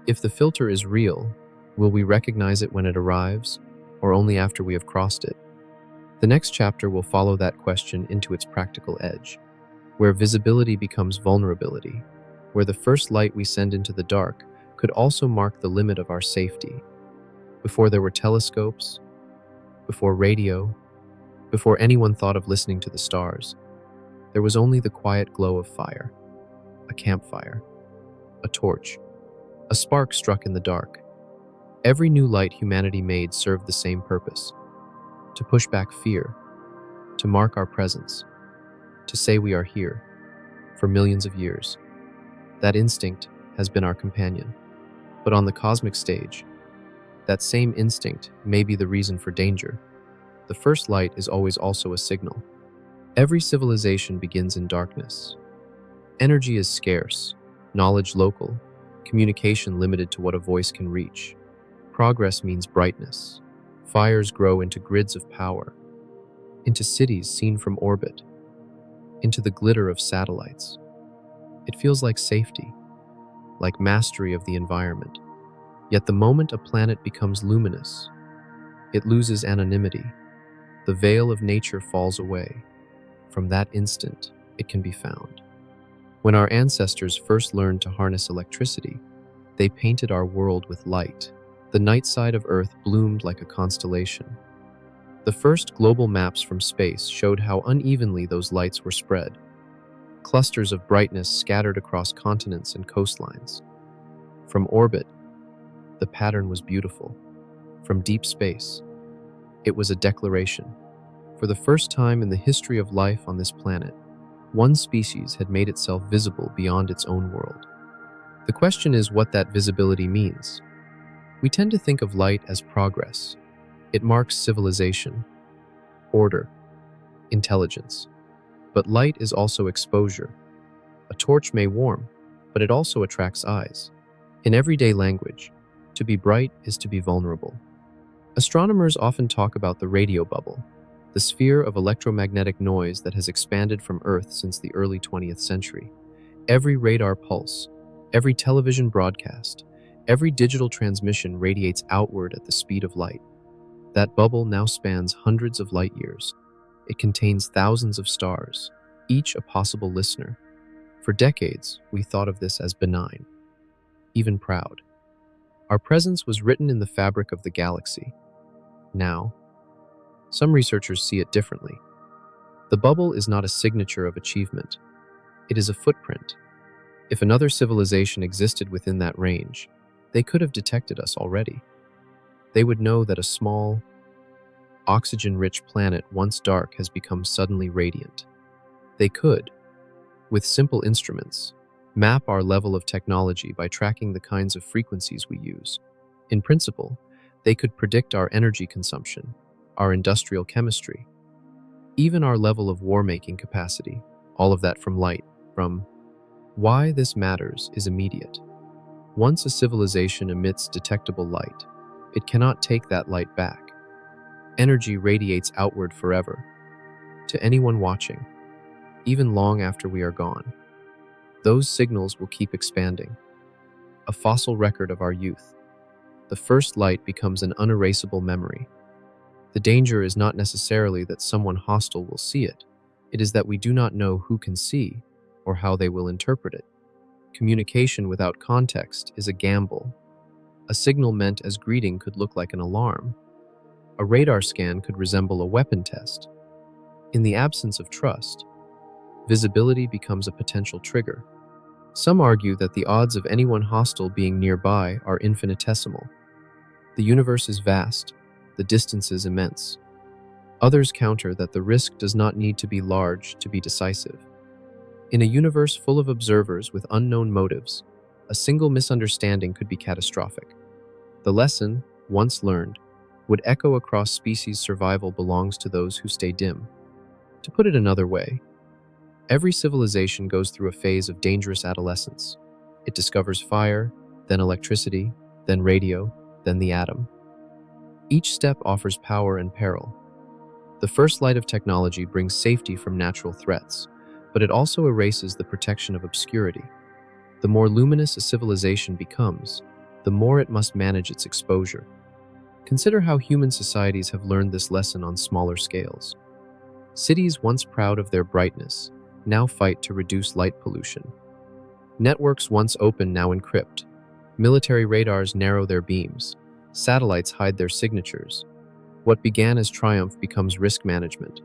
If the filter is real, will we recognize it when it arrives, or only after we have crossed it? The next chapter will follow that question into its practical edge, where visibility becomes vulnerability, where the first light we send into the dark could also mark the limit of our safety. Before there were telescopes, before radio, before anyone thought of listening to the stars, there was only the quiet glow of fire, a campfire, a torch, a spark struck in the dark. Every new light humanity made served the same purpose: to push back fear, to mark our presence, to say we are here. For millions of years, that instinct has been our companion. But on the cosmic stage, that same instinct may be the reason for danger. The first light is always also a signal. Every civilization begins in darkness. Energy is scarce, knowledge local, communication limited to what a voice can reach. Progress means brightness. Fires grow into grids of power, into cities seen from orbit, into the glitter of satellites. It feels like safety, like mastery of the environment. Yet the moment a planet becomes luminous, it loses anonymity. The veil of nature falls away. From that instant, it can be found. When our ancestors first learned to harness electricity, they painted our world with light. The night side of Earth bloomed like a constellation. The first global maps from space showed how unevenly those lights were spread. Clusters of brightness scattered across continents and coastlines. From orbit, the pattern was beautiful. From deep space, it was a declaration. For the first time in the history of life on this planet, one species had made itself visible beyond its own world. The question is what that visibility means. We tend to think of light as progress. It marks civilization, order, intelligence. But light is also exposure. A torch may warm, but it also attracts eyes. In everyday language, to be bright is to be vulnerable. Astronomers often talk about the radio bubble, the sphere of electromagnetic noise that has expanded from Earth since the early 20th century. Every radar pulse, every television broadcast, every digital transmission radiates outward at the speed of light. That bubble now spans hundreds of light years. It contains thousands of stars, each a possible listener. For decades, we thought of this as benign, even proud. Our presence was written in the fabric of the galaxy. Now, some researchers see it differently. The bubble is not a signature of achievement. It is a footprint. If another civilization existed within that range, they could have detected us already. They would know that a small, oxygen-rich planet once dark has become suddenly radiant. They could, with simple instruments, map our level of technology by tracking the kinds of frequencies we use. In principle, they could predict our energy consumption, our industrial chemistry, even our level of war-making capacity, all of that from light. From why this matters is immediate. Once a civilization emits detectable light, it cannot take that light back. Energy radiates outward forever, to anyone watching, even long after we are gone. Those signals will keep expanding, a fossil record of our youth. The first light becomes an unerasable memory. The danger is not necessarily that someone hostile will see it. It is that we do not know who can see or how they will interpret it. Communication without context is a gamble. A signal meant as greeting could look like an alarm. A radar scan could resemble a weapon test. In the absence of trust, visibility becomes a potential trigger. Some argue that the odds of anyone hostile being nearby are infinitesimal. The universe is vast, the distances immense. Others counter that the risk does not need to be large to be decisive. In a universe full of observers with unknown motives, a single misunderstanding could be catastrophic. The lesson, once learned, would echo across species. Survival belongs to those who stay dim. To put it another way, every civilization goes through a phase of dangerous adolescence. It discovers fire, then electricity, then radio, then the atom. Each step offers power and peril. The first light of technology brings safety from natural threats, but it also erases the protection of obscurity. The more luminous a civilization becomes, the more it must manage its exposure. Consider how human societies have learned this lesson on smaller scales. Cities once proud of their brightness now fight to reduce light pollution. Networks once open now encrypt. Military radars narrow their beams. Satellites hide their signatures. What began as triumph becomes risk management.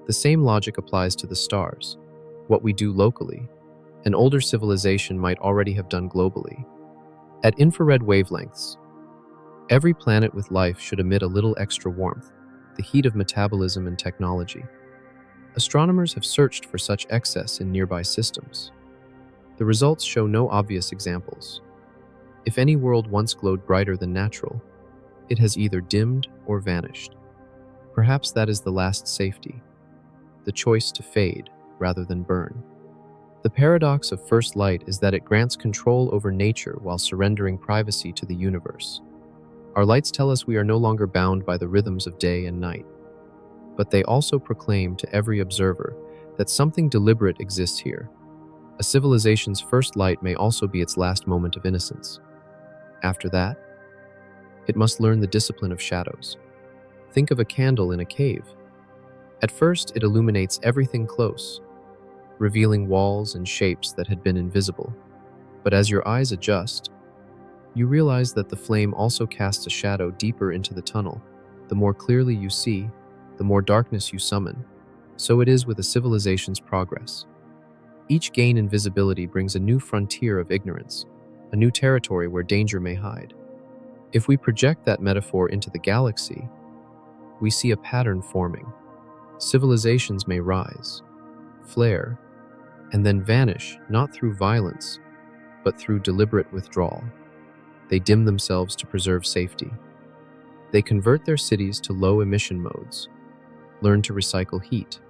The same logic applies to the stars. What we do locally, an older civilization might already have done globally. At infrared wavelengths, every planet with life should emit a little extra warmth, the heat of metabolism and technology. Astronomers have searched for such excess in nearby systems. The results show no obvious examples. If any world once glowed brighter than natural, it has either dimmed or vanished. Perhaps that is the last safety, the choice to fade rather than burn. The paradox of first light is that it grants control over nature while surrendering privacy to the universe. Our lights tell us we are no longer bound by the rhythms of day and night, but they also proclaim to every observer that something deliberate exists here. A civilization's first light may also be its last moment of innocence. After that, it must learn the discipline of shadows. Think of a candle in a cave. At first, it illuminates everything close, revealing walls and shapes that had been invisible. But as your eyes adjust, you realize that the flame also casts a shadow deeper into the tunnel. The more clearly you see, the more darkness you summon. So it is with a civilization's progress. Each gain in visibility brings a new frontier of ignorance, a new territory where danger may hide. If we project that metaphor into the galaxy, we see a pattern forming. Civilizations may rise, flare, and then vanish, not through violence, but through deliberate withdrawal. They dim themselves to preserve safety. They convert their cities to low-emission modes, learn to recycle heat,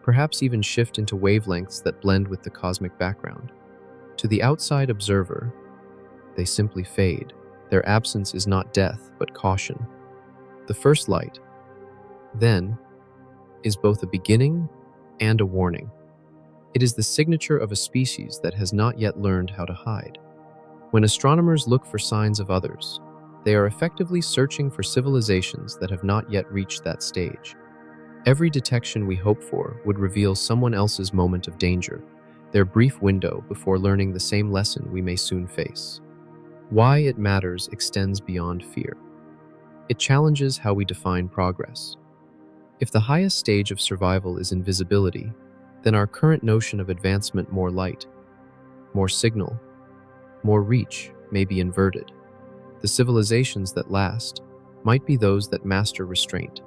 perhaps even shift into wavelengths that blend with the cosmic background. To the outside observer, they simply fade. Their absence is not death, but caution. The first light, then, is both a beginning and a warning. It is the signature of a species that has not yet learned how to hide. When astronomers look for signs of others, they are effectively searching for civilizations that have not yet reached that stage. Every detection we hope for would reveal someone else's moment of danger, their brief window before learning the same lesson we may soon face. Why it matters extends beyond fear. It challenges how we define progress. If the highest stage of survival is invisibility, then our current notion of advancement, more light, more signal, more reach, may be inverted. The civilizations that last might be those that master restraint,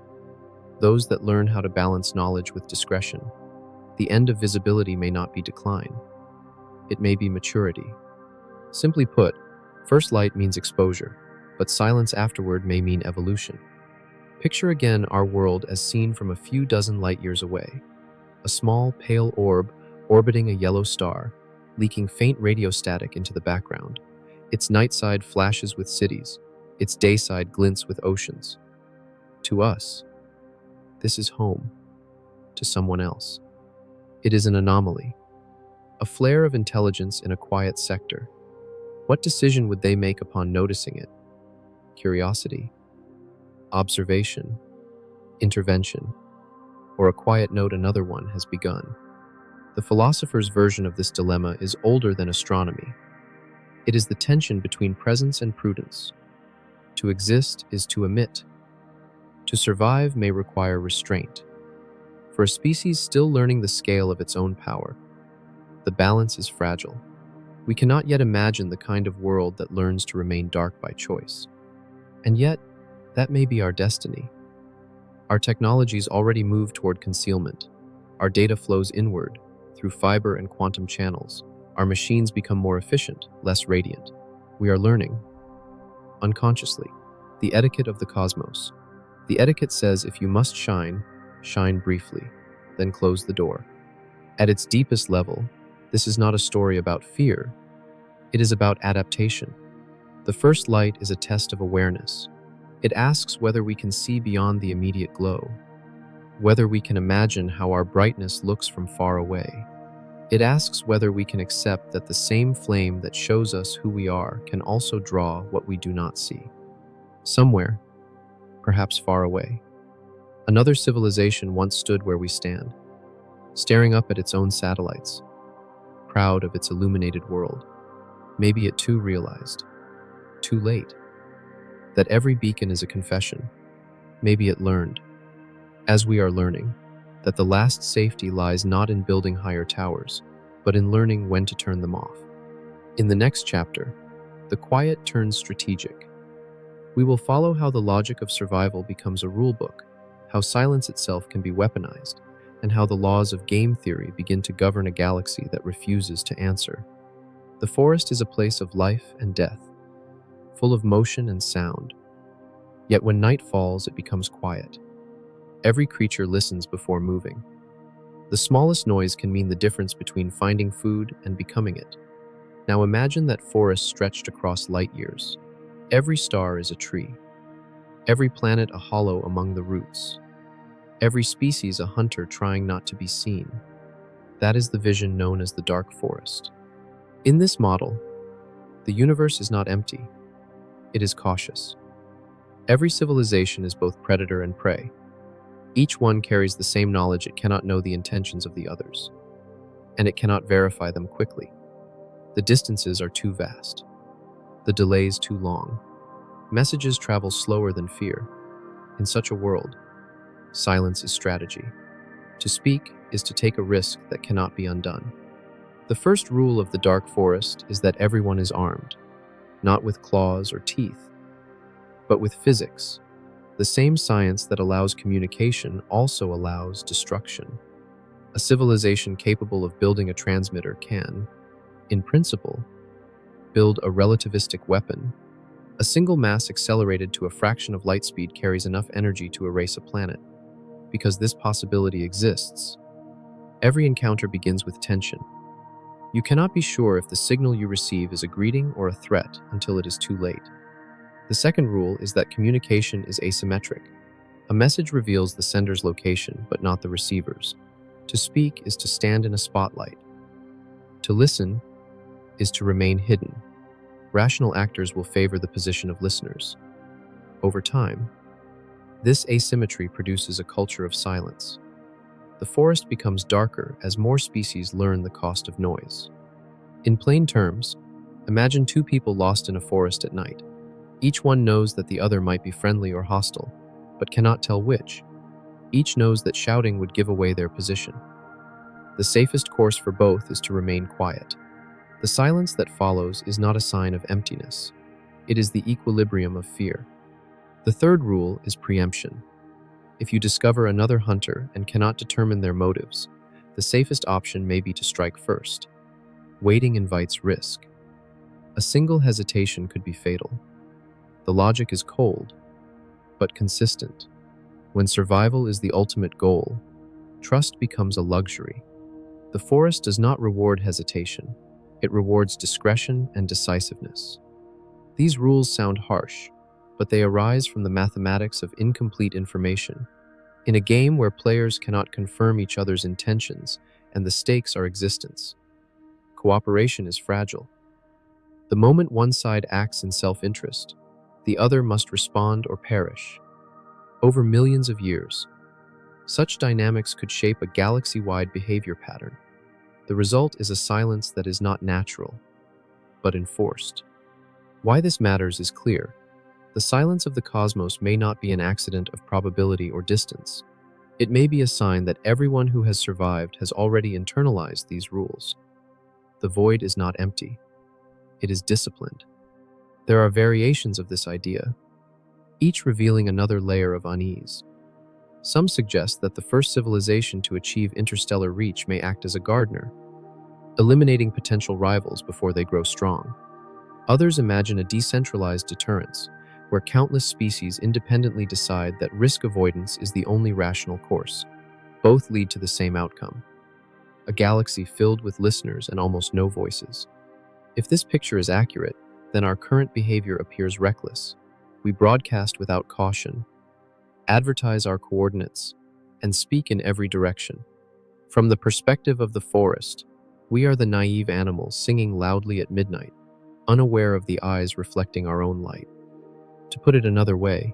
those that learn how to balance knowledge with discretion. The end of visibility may not be decline. It may be maturity. Simply put, first light means exposure, but silence afterward may mean evolution. Picture again our world as seen from a few dozen light years away. A small, pale orb orbiting a yellow star, leaking faint radio static into the background. Its night side flashes with cities, its day side glints with oceans. To us, this is home. To someone else, it is an anomaly, a flare of intelligence in a quiet sector. What decision would they make upon noticing it? Curiosity, observation, intervention, or a quiet note another one has begun? The philosopher's version of this dilemma is older than astronomy. It is the tension between presence and prudence. To exist is to emit. To survive may require restraint. For a species still learning the scale of its own power, the balance is fragile. We cannot yet imagine the kind of world that learns to remain dark by choice. And yet, that may be our destiny. Our technologies already move toward concealment. Our data flows inward, through fiber and quantum channels. Our machines become more efficient, less radiant. We are learning, unconsciously, the etiquette of the cosmos. The etiquette says if you must shine, shine briefly, then close the door. At its deepest level, this is not a story about fear. It is about adaptation. The first light is a test of awareness. It asks whether we can see beyond the immediate glow, whether we can imagine how our brightness looks from far away. It asks whether we can accept that the same flame that shows us who we are can also draw what we do not see. Somewhere, perhaps far away, another civilization once stood where we stand, staring up at its own satellites, proud of its illuminated world. Maybe it too realized, too late, that every beacon is a confession. Maybe it learned, as we are learning, that the last safety lies not in building higher towers, but in learning when to turn them off. In the next chapter, the quiet turns strategic. We will follow how the logic of survival becomes a rulebook, how silence itself can be weaponized, and how the laws of game theory begin to govern a galaxy that refuses to answer. The forest is a place of life and death, full of motion and sound. Yet when night falls, it becomes quiet. Every creature listens before moving. The smallest noise can mean the difference between finding food and becoming it. Now imagine that forest stretched across light years. Every star is a tree. Every planet a hollow among the roots. Every species a hunter trying not to be seen. That is the vision known as the dark forest. In this model, the universe is not empty. It is cautious. Every civilization is both predator and prey. Each one carries the same knowledge. It cannot know the intentions of the others, and it cannot verify them quickly. The distances are too vast. The delays too long. Messages travel slower than fear. In such a world, silence is strategy. To speak is to take a risk that cannot be undone. The first rule of the dark forest is that everyone is armed, not with claws or teeth, but with physics. The same science that allows communication also allows destruction. A civilization capable of building a transmitter can, in principle, build a relativistic weapon A single mass accelerated to a fraction of light speed carries enough energy to erase a planet. Because this possibility exists, every encounter begins with tension. You cannot be sure if the signal you receive is a greeting or a threat until it is too late. The second rule is that communication is asymmetric. A message reveals the sender's location, but not the receiver's. To speak is to stand in a spotlight. To listen is to remain hidden. Rational actors will favor the position of listeners. Over time, this asymmetry produces a culture of silence. The forest becomes darker as more species learn the cost of noise. In plain terms, imagine two people lost in a forest at night. Each one knows that the other might be friendly or hostile, but cannot tell which. Each knows that shouting would give away their position. The safest course for both is to remain quiet. The silence that follows is not a sign of emptiness. It is the equilibrium of fear. The third rule is preemption. If you discover another hunter and cannot determine their motives, the safest option may be to strike first. Waiting invites risk. A single hesitation could be fatal. The logic is cold, but consistent. When survival is the ultimate goal, trust becomes a luxury. The forest does not reward hesitation. It rewards discretion and decisiveness. These rules sound harsh, but they arise from the mathematics of incomplete information. In a game where players cannot confirm each other's intentions and the stakes are existence, cooperation is fragile. The moment one side acts in self-interest, the other must respond or perish. Over millions of years, such dynamics could shape a galaxy-wide behavior pattern. The result is a silence that is not natural, but enforced. Why this matters is clear. The silence of the cosmos may not be an accident of probability or distance. It may be a sign that everyone who has survived has already internalized these rules. The void is not empty. It is disciplined. There are variations of this idea, each revealing another layer of unease. Some suggest that the first civilization to achieve interstellar reach may act as a gardener, eliminating potential rivals before they grow strong. Others imagine a decentralized deterrence, where countless species independently decide that risk avoidance is the only rational course. Both lead to the same outcome: a galaxy filled with listeners and almost no voices. If this picture is accurate, then our current behavior appears reckless. We broadcast without caution, advertise our coordinates, and speak in every direction. From the perspective of the forest, we are the naive animals singing loudly at midnight, unaware of the eyes reflecting our own light. To put it another way,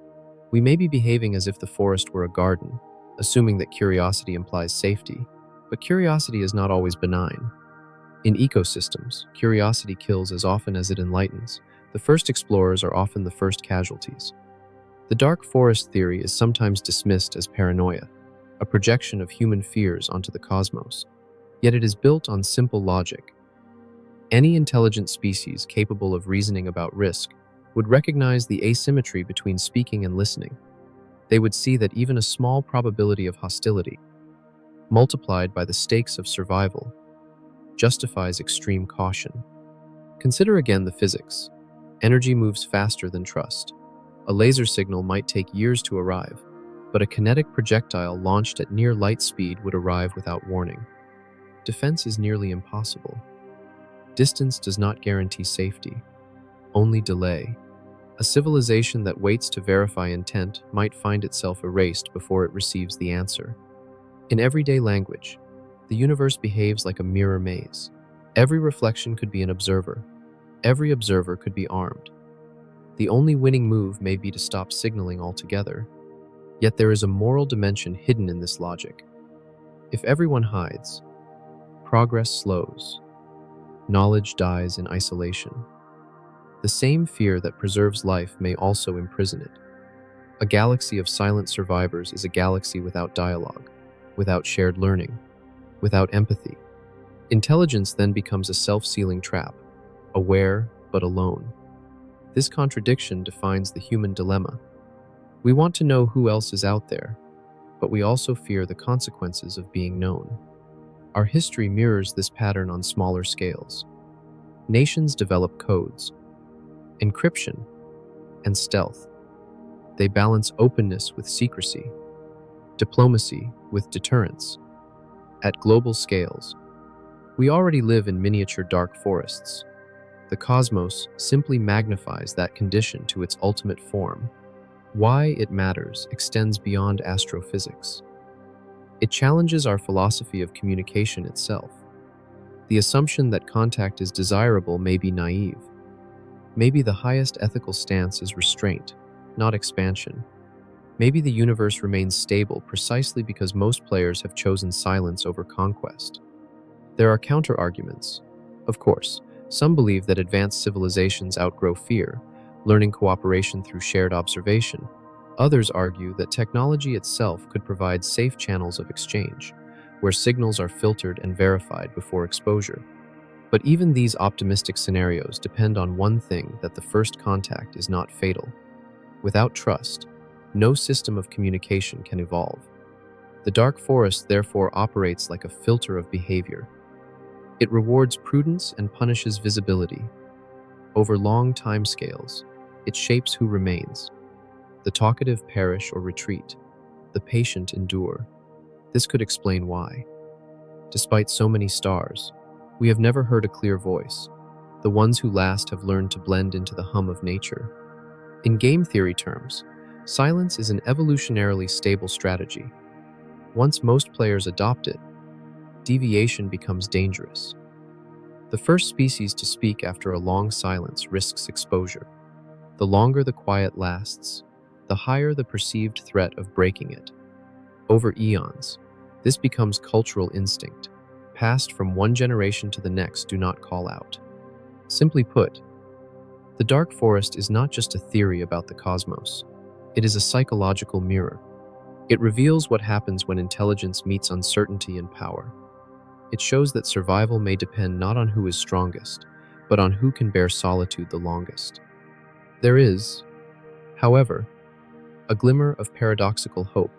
we may be behaving as if the forest were a garden, assuming that curiosity implies safety, but curiosity is not always benign. In ecosystems, curiosity kills as often as it enlightens. The first explorers are often the first casualties. The dark forest theory is sometimes dismissed as paranoia, a projection of human fears onto the cosmos. Yet it is built on simple logic. Any intelligent species capable of reasoning about risk would recognize the asymmetry between speaking and listening. They would see that even a small probability of hostility, multiplied by the stakes of survival, justifies extreme caution. Consider again the physics. Energy moves faster than trust. A laser signal might take years to arrive, but a kinetic projectile launched at near light speed would arrive without warning. Defense is nearly impossible. Distance does not guarantee safety, only delay. A civilization that waits to verify intent might find itself erased before it receives the answer. In everyday language, the universe behaves like a mirror maze. Every reflection could be an observer. Every observer could be armed. The only winning move may be to stop signaling altogether. Yet there is a moral dimension hidden in this logic. If everyone hides, progress slows. Knowledge dies in isolation. The same fear that preserves life may also imprison it. A galaxy of silent survivors is a galaxy without dialogue, without shared learning, without empathy. Intelligence then becomes a self-sealing trap, aware but alone. This contradiction defines the human dilemma. We want to know who else is out there, but we also fear the consequences of being known. Our history mirrors this pattern on smaller scales. Nations develop codes, encryption, and stealth. They balance openness with secrecy, diplomacy with deterrence. At global scales, we already live in miniature dark forests. The cosmos simply magnifies that condition to its ultimate form. Why it matters extends beyond astrophysics. It challenges our philosophy of communication itself. The assumption that contact is desirable may be naive. Maybe the highest ethical stance is restraint, not expansion. Maybe the universe remains stable precisely because most players have chosen silence over conquest. There are counter-arguments. Of course, some believe that advanced civilizations outgrow fear, learning cooperation through shared observation. Others argue that technology itself could provide safe channels of exchange, where signals are filtered and verified before exposure. But even these optimistic scenarios depend on one thing: that the first contact is not fatal. Without trust, no system of communication can evolve. The dark forest therefore operates like a filter of behavior. It rewards prudence and punishes visibility. Over long timescales, it shapes who remains. The talkative perish or retreat. The patient endure. This could explain why, despite so many stars, we have never heard a clear voice. The ones who last have learned to blend into the hum of nature. In game theory terms, silence is an evolutionarily stable strategy. Once most players adopt it, deviation becomes dangerous. The first species to speak after a long silence risks exposure. The longer the quiet lasts, the higher the perceived threat of breaking it. Over eons, this becomes cultural instinct, passed from one generation to the next. Do not call out. Simply put, the dark forest is not just a theory about the cosmos. It is a psychological mirror. It reveals what happens when intelligence meets uncertainty and power. It shows that survival may depend not on who is strongest, but on who can bear solitude the longest. There is, however, a glimmer of paradoxical hope.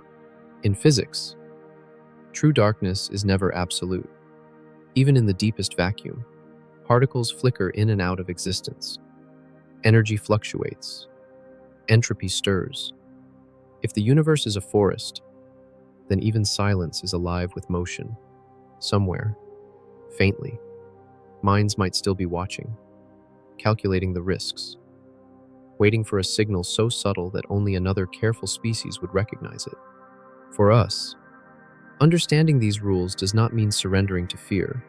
In physics, true darkness is never absolute. Even in the deepest vacuum, particles flicker in and out of existence. Energy fluctuates. Entropy stirs. If the universe is a forest, then even silence is alive with motion. Somewhere, faintly, minds might still be watching, calculating the risks, waiting for a signal so subtle that only another careful species would recognize it. For us, understanding these rules does not mean surrendering to fear.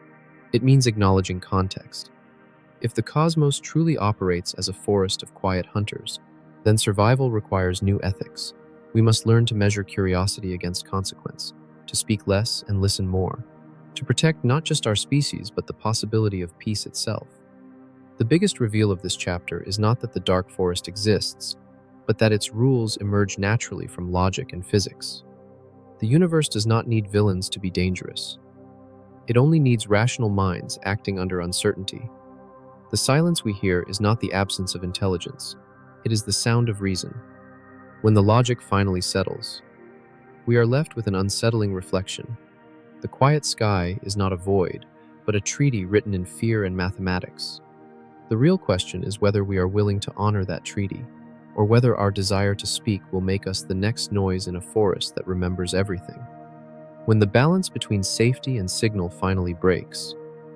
It means acknowledging context. If the cosmos truly operates as a forest of quiet hunters, then survival requires new ethics. We must learn to measure curiosity against consequence, to speak less and listen more, to protect not just our species but the possibility of peace itself. The biggest reveal of this chapter is not that the dark forest exists, but that its rules emerge naturally from logic and physics. The universe does not need villains to be dangerous. It only needs rational minds acting under uncertainty. The silence we hear is not the absence of intelligence. It is the sound of reason. When the logic finally settles, we are left with an unsettling reflection. The quiet sky is not a void, but a treaty written in fear and mathematics. The real question is whether we are willing to honor that treaty, or whether our desire to speak will make us the next noise in a forest that remembers everything. When the balance between safety and signal finally breaks,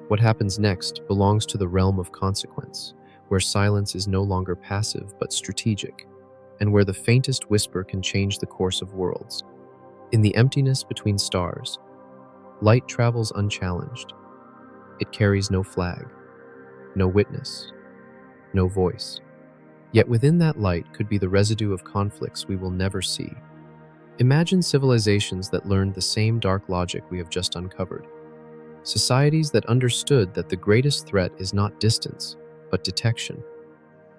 what happens next belongs to the realm of consequence, where silence is no longer passive but strategic, and where the faintest whisper can change the course of worlds. In the emptiness between stars, light travels unchallenged. It carries no flag, no witness, no voice. Yet within that light could be the residue of conflicts we will never see. Imagine civilizations that learned the same dark logic we have just uncovered. Societies that understood that the greatest threat is not distance, but detection.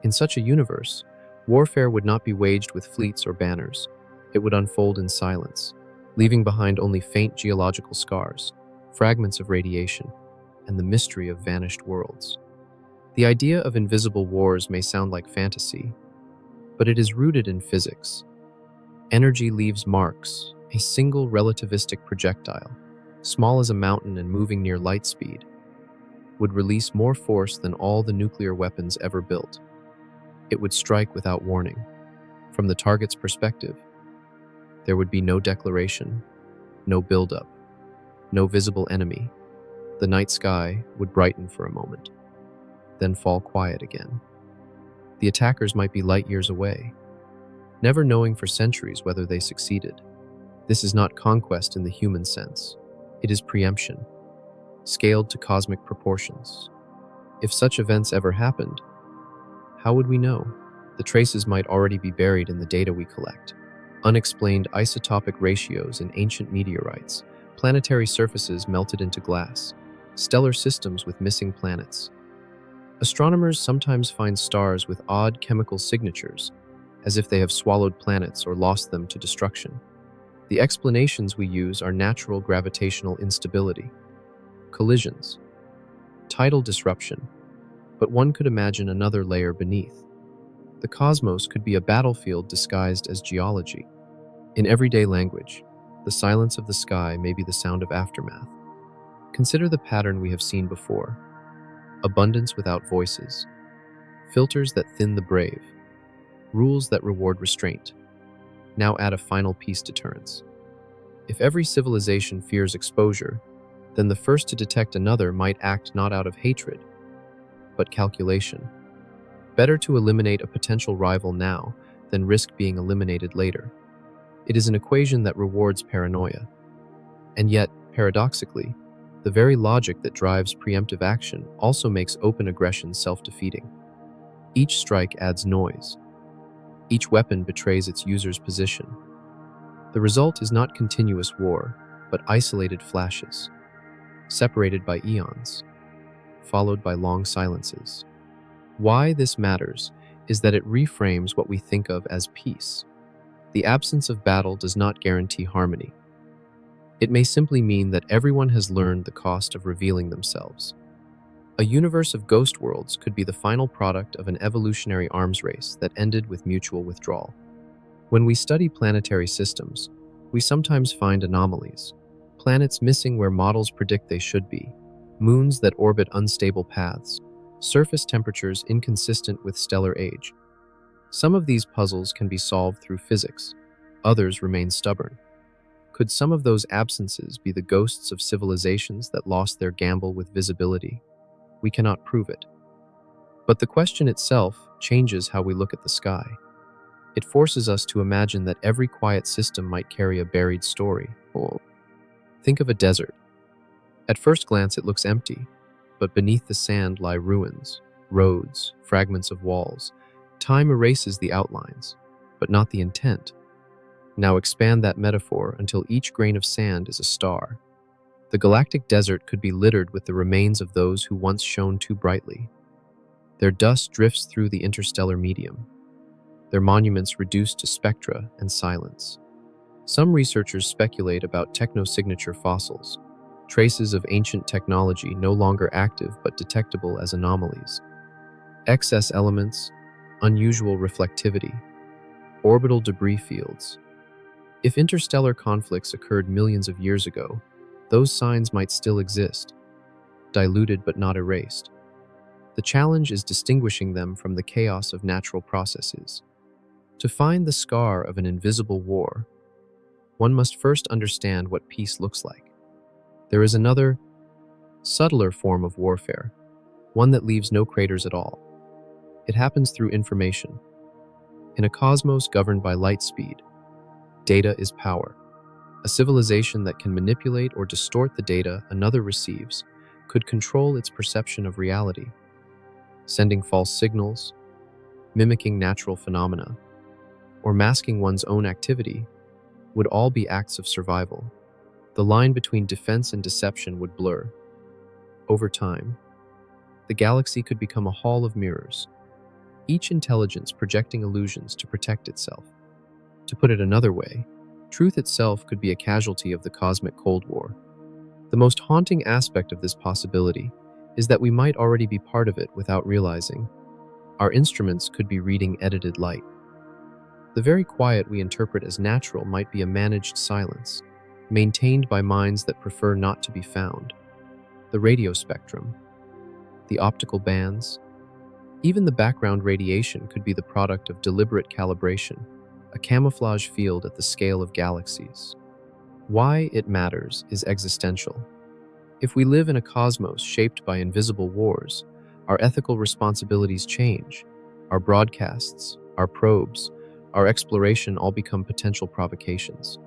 In such a universe, warfare would not be waged with fleets or banners. It would unfold in silence, leaving behind only faint geological scars, fragments of radiation, and the mystery of vanished worlds. The idea of invisible wars may sound like fantasy, but it is rooted in physics. Energy leaves marks. A single relativistic projectile, small as a mountain and moving near light speed, would release more force than all the nuclear weapons ever built. It would strike without warning. From the target's perspective, there would be no declaration, no buildup, no visible enemy. The night sky would brighten for a moment, then fall quiet again. The attackers might be light years away, never knowing for centuries whether they succeeded. This is not conquest in the human sense. It is preemption, scaled to cosmic proportions. If such events ever happened, how would we know? The traces might already be buried in the data we collect. Unexplained isotopic ratios in ancient meteorites, planetary surfaces melted into glass, stellar systems with missing planets. Astronomers sometimes find stars with odd chemical signatures, as if they have swallowed planets or lost them to destruction. The explanations we use are natural gravitational instability, collisions, tidal disruption, but one could imagine another layer beneath. The cosmos could be a battlefield disguised as geology. In everyday language, the silence of the sky may be the sound of aftermath. Consider the pattern we have seen before. Abundance without voices, filters that thin the brave, rules that reward restraint. Now add a final piece: deterrence. If every civilization fears exposure, then the first to detect another might act not out of hatred, but calculation. Better to eliminate a potential rival now than risk being eliminated later. It is an equation that rewards paranoia. And yet, paradoxically, the very logic that drives preemptive action also makes open aggression self-defeating. Each strike adds noise. Each weapon betrays its user's position. The result is not continuous war, but isolated flashes, separated by eons, followed by long silences. Why this matters is that it reframes what we think of as peace. The absence of battle does not guarantee harmony. It may simply mean that everyone has learned the cost of revealing themselves. A universe of ghost worlds could be the final product of an evolutionary arms race that ended with mutual withdrawal. When we study planetary systems, we sometimes find anomalies, planets missing where models predict they should be, moons that orbit unstable paths, surface temperatures inconsistent with stellar age. Some of these puzzles can be solved through physics, others remain stubborn. Could some of those absences be the ghosts of civilizations that lost their gamble with visibility? We cannot prove it. But the question itself changes how we look at the sky. It forces us to imagine that every quiet system might carry a buried story. Think of a desert. At first glance, it looks empty, but beneath the sand lie ruins, roads, fragments of walls. Time erases the outlines, but not the intent. Now expand that metaphor until each grain of sand is a star. The galactic desert could be littered with the remains of those who once shone too brightly. Their dust drifts through the interstellar medium, their monuments reduced to spectra and silence. Some researchers speculate about technosignature fossils, traces of ancient technology no longer active but detectable as anomalies. Excess elements, unusual reflectivity, orbital debris fields. If interstellar conflicts occurred millions of years ago, those signs might still exist, diluted but not erased. The challenge is distinguishing them from the chaos of natural processes. To find the scar of an invisible war, one must first understand what peace looks like. There is another, subtler form of warfare, one that leaves no craters at all. It happens through information. In a cosmos governed by light speed, data is power. A civilization that can manipulate or distort the data another receives could control its perception of reality. Sending false signals, mimicking natural phenomena, or masking one's own activity would all be acts of survival. The line between defense and deception would blur. Over time, the galaxy could become a hall of mirrors, each intelligence projecting illusions to protect itself. To put it another way, truth itself could be a casualty of the cosmic Cold War. The most haunting aspect of this possibility is that we might already be part of it without realizing. Our instruments could be reading edited light. The very quiet we interpret as natural might be a managed silence, maintained by minds that prefer not to be found. The radio spectrum, the optical bands, Even the background radiation could be the product of deliberate calibration, a camouflage field at the scale of galaxies. Why it matters is existential. If we live in a cosmos shaped by invisible wars, our ethical responsibilities change. Our broadcasts, our probes, our exploration all become potential provocations.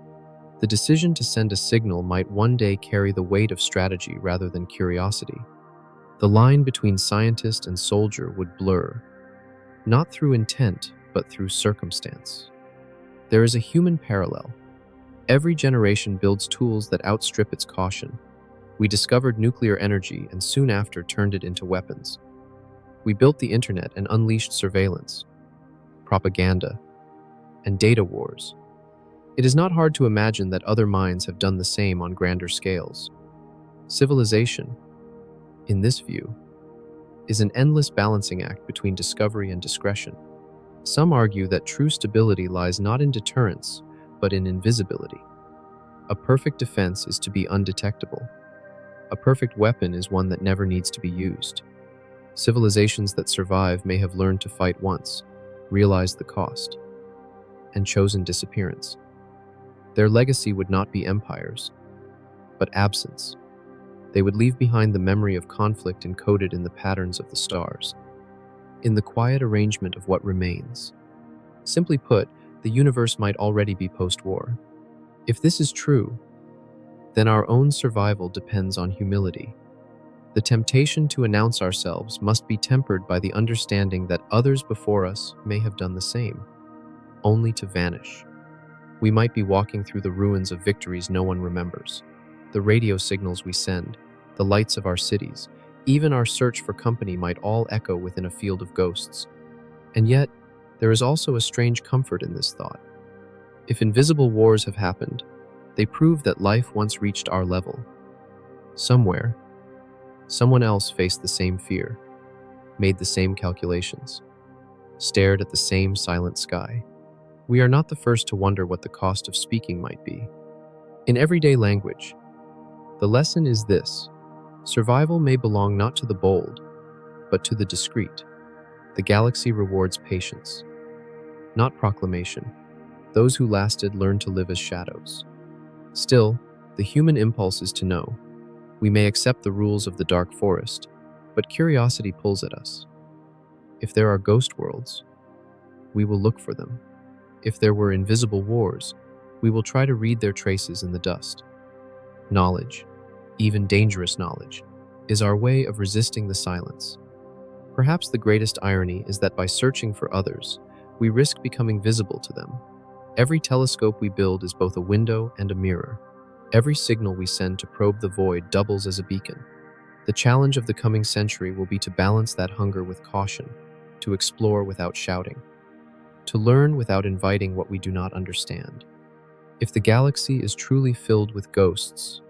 The decision to send a signal might one day carry the weight of strategy rather than curiosity. The line between scientist and soldier would blur, not through intent, but through circumstance. There is a human parallel. Every generation builds tools that outstrip its caution. We discovered nuclear energy and soon after turned it into weapons. We built the internet and unleashed surveillance, propaganda, and data wars. It is not hard to imagine that other minds have done the same on grander scales. Civilization, in this view, is an endless balancing act between discovery and discretion. Some argue that true stability lies not in deterrence, but in invisibility. A perfect defense is to be undetectable. A perfect weapon is one that never needs to be used. Civilizations that survive may have learned to fight once, realized the cost, and chosen disappearance. Their legacy would not be empires, but absence. They would leave behind the memory of conflict encoded in the patterns of the stars, in the quiet arrangement of what remains. Simply put, the universe might already be post-war. If this is true, then our own survival depends on humility. The temptation to announce ourselves must be tempered by the understanding that others before us may have done the same, only to vanish. We might be walking through the ruins of victories no one remembers, the radio signals we send, the lights of our cities, even our search for company might all echo within a field of ghosts. And yet, there is also a strange comfort in this thought. If invisible wars have happened, they prove that life once reached our level. Somewhere, someone else faced the same fear, made the same calculations, stared at the same silent sky. We are not the first to wonder what the cost of speaking might be. In everyday language, the lesson is this: survival may belong not to the bold, but to the discreet. The galaxy rewards patience, not proclamation. Those who lasted learned to live as shadows. Still, the human impulse is to know. We may accept the rules of the dark forest, but curiosity pulls at us. If there are ghost worlds, we will look for them. If there were invisible wars, we will try to read their traces in the dust. Knowledge, even dangerous knowledge, is our way of resisting the silence. Perhaps the greatest irony is that by searching for others, we risk becoming visible to them. Every telescope we build is both a window and a mirror. Every signal we send to probe the void doubles as a beacon. The challenge of the coming century will be to balance that hunger with caution, to explore without shouting, to learn without inviting what we do not understand. If the galaxy is truly filled with ghosts,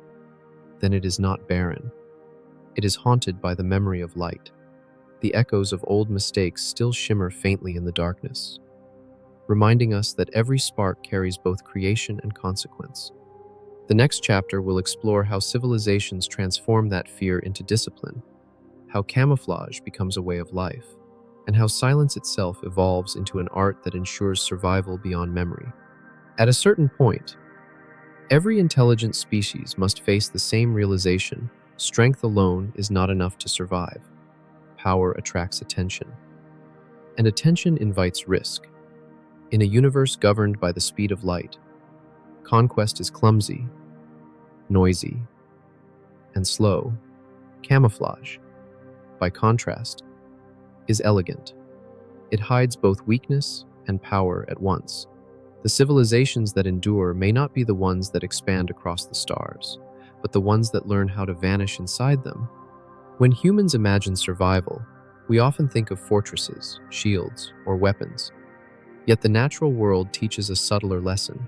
then it is not barren. It is haunted by the memory of light. The echoes of old mistakes still shimmer faintly in the darkness, reminding us that every spark carries both creation and consequence. The next chapter will explore how civilizations transform that fear into discipline, how camouflage becomes a way of life, and how silence itself evolves into an art that ensures survival beyond memory. At a certain point, every intelligent species must face the same realization: strength alone is not enough to survive. Power attracts attention, and attention invites risk. In a universe governed by the speed of light, conquest is clumsy, noisy, and slow. Camouflage, by contrast, is elegant. It hides both weakness and power at once. The civilizations that endure may not be the ones that expand across the stars, but the ones that learn how to vanish inside them. When humans imagine survival, we often think of fortresses, shields, or weapons. Yet the natural world teaches a subtler lesson.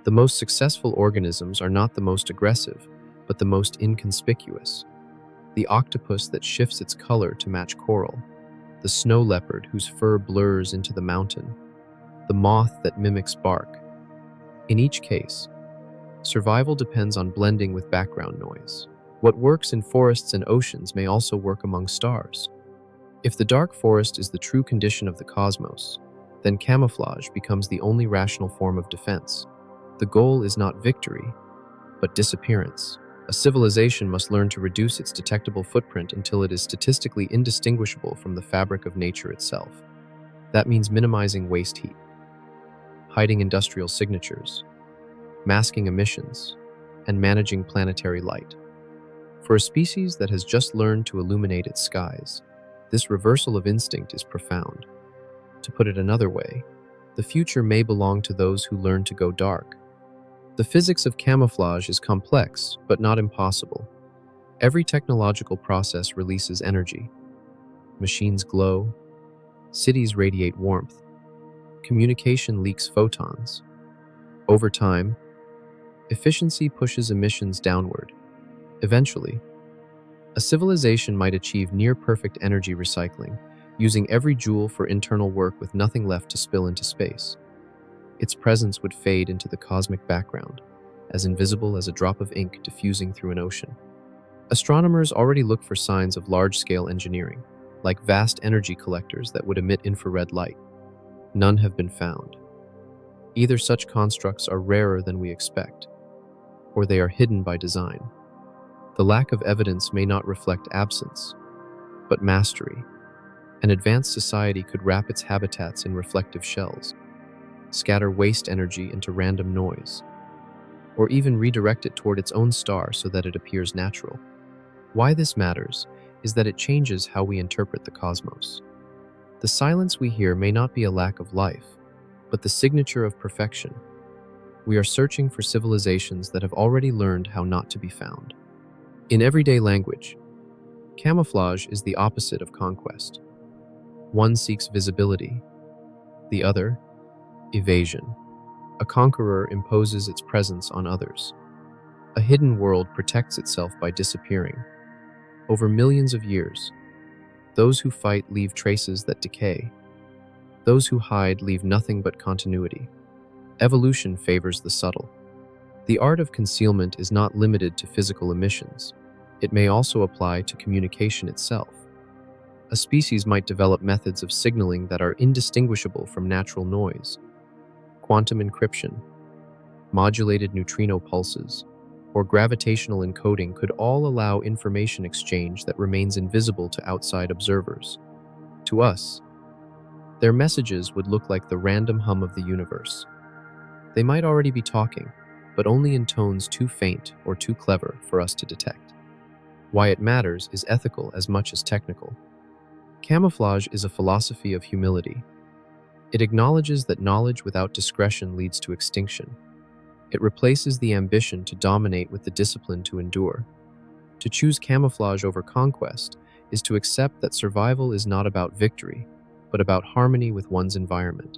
The most successful organisms are not the most aggressive, but the most inconspicuous. The octopus that shifts its color to match coral, the snow leopard whose fur blurs into the mountain, the moth that mimics bark. In each case, survival depends on blending with background noise. What works in forests and oceans may also work among stars. If the dark forest is the true condition of the cosmos, then camouflage becomes the only rational form of defense. The goal is not victory, but disappearance. A civilization must learn to reduce its detectable footprint until it is statistically indistinguishable from the fabric of nature itself. That means minimizing waste heat, hiding industrial signatures, masking emissions, and managing planetary light. For a species that has just learned to illuminate its skies, this reversal of instinct is profound. To put it another way, the future may belong to those who learn to go dark. The physics of camouflage is complex, but not impossible. Every technological process releases energy. Machines glow, cities radiate warmth, communication leaks photons. Over time, efficiency pushes emissions downward. Eventually, a civilization might achieve near-perfect energy recycling, using every joule for internal work with nothing left to spill into space. Its presence would fade into the cosmic background, as invisible as a drop of ink diffusing through an ocean. Astronomers already look for signs of large-scale engineering, like vast energy collectors that would emit infrared light. None have been found. Either such constructs are rarer than we expect, or they are hidden by design. The lack of evidence may not reflect absence, but mastery. An advanced society could wrap its habitats in reflective shells, scatter waste energy into random noise, or even redirect it toward its own star so that it appears natural. Why this matters is that it changes how we interpret the cosmos. The silence we hear may not be a lack of life, but the signature of perfection. We are searching for civilizations that have already learned how not to be found. In everyday language, camouflage is the opposite of conquest. One seeks visibility, the other, evasion. A conqueror imposes its presence on others. A hidden world protects itself by disappearing. Over millions of years, those who fight leave traces that decay. Those who hide leave nothing but continuity. Evolution favors the subtle. The art of concealment is not limited to physical emissions. It may also apply to communication itself. A species might develop methods of signaling that are indistinguishable from natural noise. Quantum encryption, modulated neutrino pulses, or gravitational encoding could all allow information exchange that remains invisible to outside observers. To us, their messages would look like the random hum of the universe. They might already be talking, but only in tones too faint or too clever for us to detect. Why it matters is ethical as much as technical. Camouflage is a philosophy of humility. It acknowledges that knowledge without discretion leads to extinction. It replaces the ambition to dominate with the discipline to endure. To choose camouflage over conquest is to accept that survival is not about victory, but about harmony with one's environment,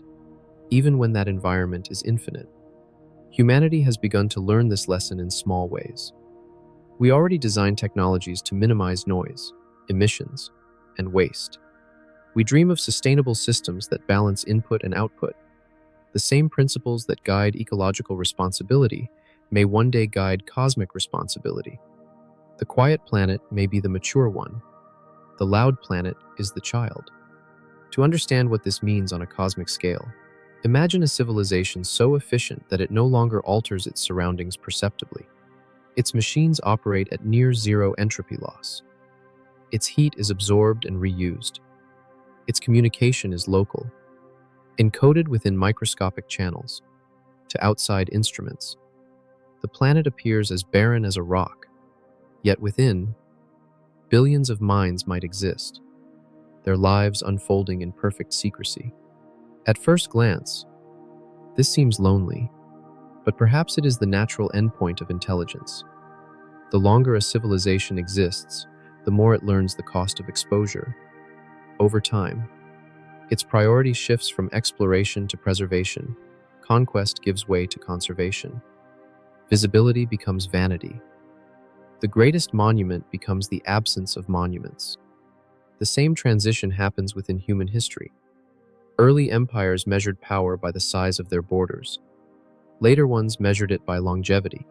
even when that environment is infinite. Humanity has begun to learn this lesson in small ways. We already designed technologies to minimize noise, emissions, and waste. We dream of sustainable systems that balance input and output. The same principles that guide ecological responsibility may one day guide cosmic responsibility. The quiet planet may be the mature one. The loud planet is the child. To understand what this means on a cosmic scale, imagine a civilization so efficient that it no longer alters its surroundings perceptibly. Its machines operate at near zero entropy loss. Its heat is absorbed and reused. Its communication is local, encoded within microscopic channels, to outside instruments. The planet appears as barren as a rock, yet within, billions of minds might exist, their lives unfolding in perfect secrecy. At first glance, this seems lonely, but perhaps it is the natural endpoint of intelligence. The longer a civilization exists, the more it learns the cost of exposure. Over time, its priority shifts from exploration to preservation. Conquest gives way to conservation. Visibility becomes vanity. The greatest monument becomes the absence of monuments. The same transition happens within human history. Early empires measured power by the size of their borders. Later ones measured it by longevity.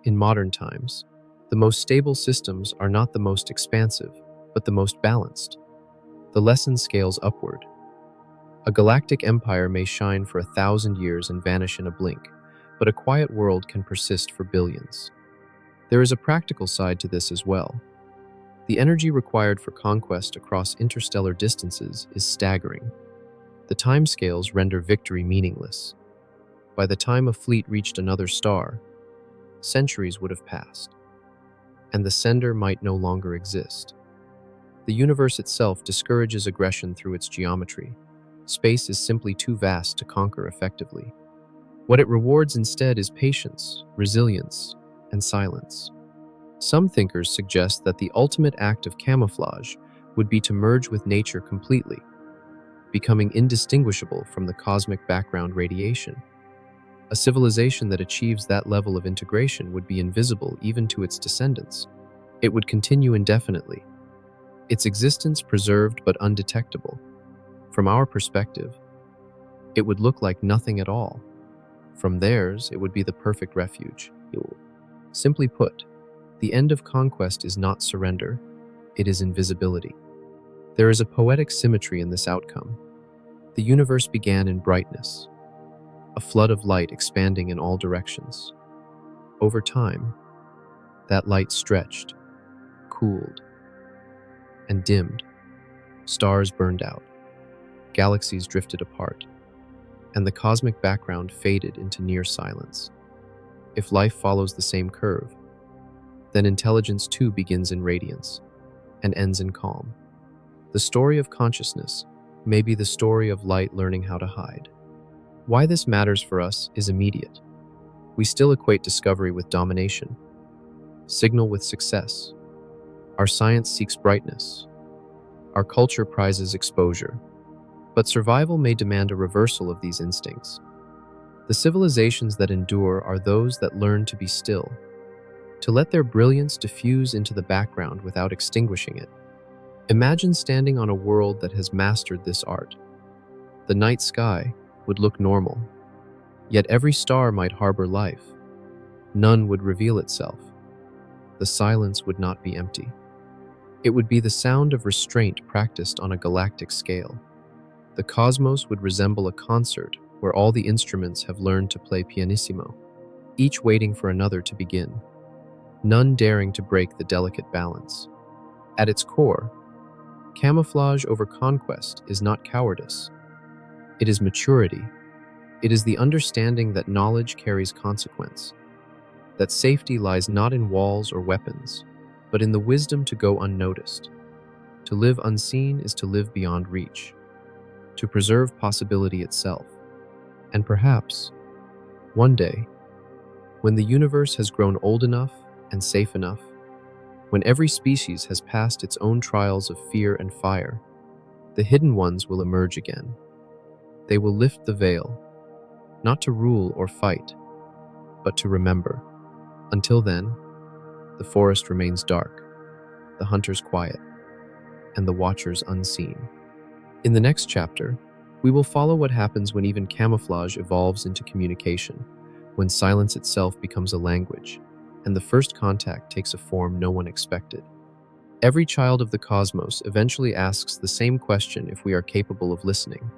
In modern times, the most stable systems are not the most expansive, but the most balanced. The lesson scales upward. A galactic empire may shine for 1,000 years and vanish in a blink, but a quiet world can persist for billions. There is a practical side to this as well. The energy required for conquest across interstellar distances is staggering. The timescales render victory meaningless. By the time a fleet reached another star, centuries would have passed, and the sender might no longer exist. The universe itself discourages aggression through its geometry. Space is simply too vast to conquer effectively. What it rewards instead is patience, resilience, and silence. Some thinkers suggest that the ultimate act of camouflage would be to merge with nature completely, becoming indistinguishable from the cosmic background radiation. A civilization that achieves that level of integration would be invisible even to its descendants. It would continue indefinitely, its existence preserved but undetectable. From our perspective, it would look like nothing at all. From theirs, it would be the perfect refuge. Simply put, the end of conquest is not surrender, it is invisibility. There is a poetic symmetry in this outcome. The universe began in brightness, a flood of light expanding in all directions. Over time, that light stretched, cooled, and dimmed. Stars burned out, galaxies drifted apart, and the cosmic background faded into near silence. If life follows the same curve, then intelligence too begins in radiance and ends in calm. The story of consciousness may be the story of light learning how to hide. Why this matters for us is immediate. We still equate discovery with domination, signal with success. Our science seeks brightness. Our culture prizes exposure. But survival may demand a reversal of these instincts. The civilizations that endure are those that learn to be still, to let their brilliance diffuse into the background without extinguishing it. Imagine standing on a world that has mastered this art. The night sky would look normal, yet every star might harbor life. None would reveal itself. The silence would not be empty. It would be the sound of restraint practiced on a galactic scale. The cosmos would resemble a concert where all the instruments have learned to play pianissimo, each waiting for another to begin, none daring to break the delicate balance. At its core, camouflage over conquest is not cowardice. It is maturity. It is the understanding that knowledge carries consequence, that safety lies not in walls or weapons, but in the wisdom to go unnoticed. To live unseen is to live beyond reach, to preserve possibility itself. And perhaps, one day, when the universe has grown old enough and safe enough, when every species has passed its own trials of fear and fire, the hidden ones will emerge again. They will lift the veil, not to rule or fight, but to remember. Until then, the forest remains dark, the hunters quiet, and the watchers unseen. In the next chapter, we will follow what happens when even camouflage evolves into communication, when silence itself becomes a language, and the first contact takes a form no one expected. Every child of the cosmos eventually asks the same question if we are capable of listening.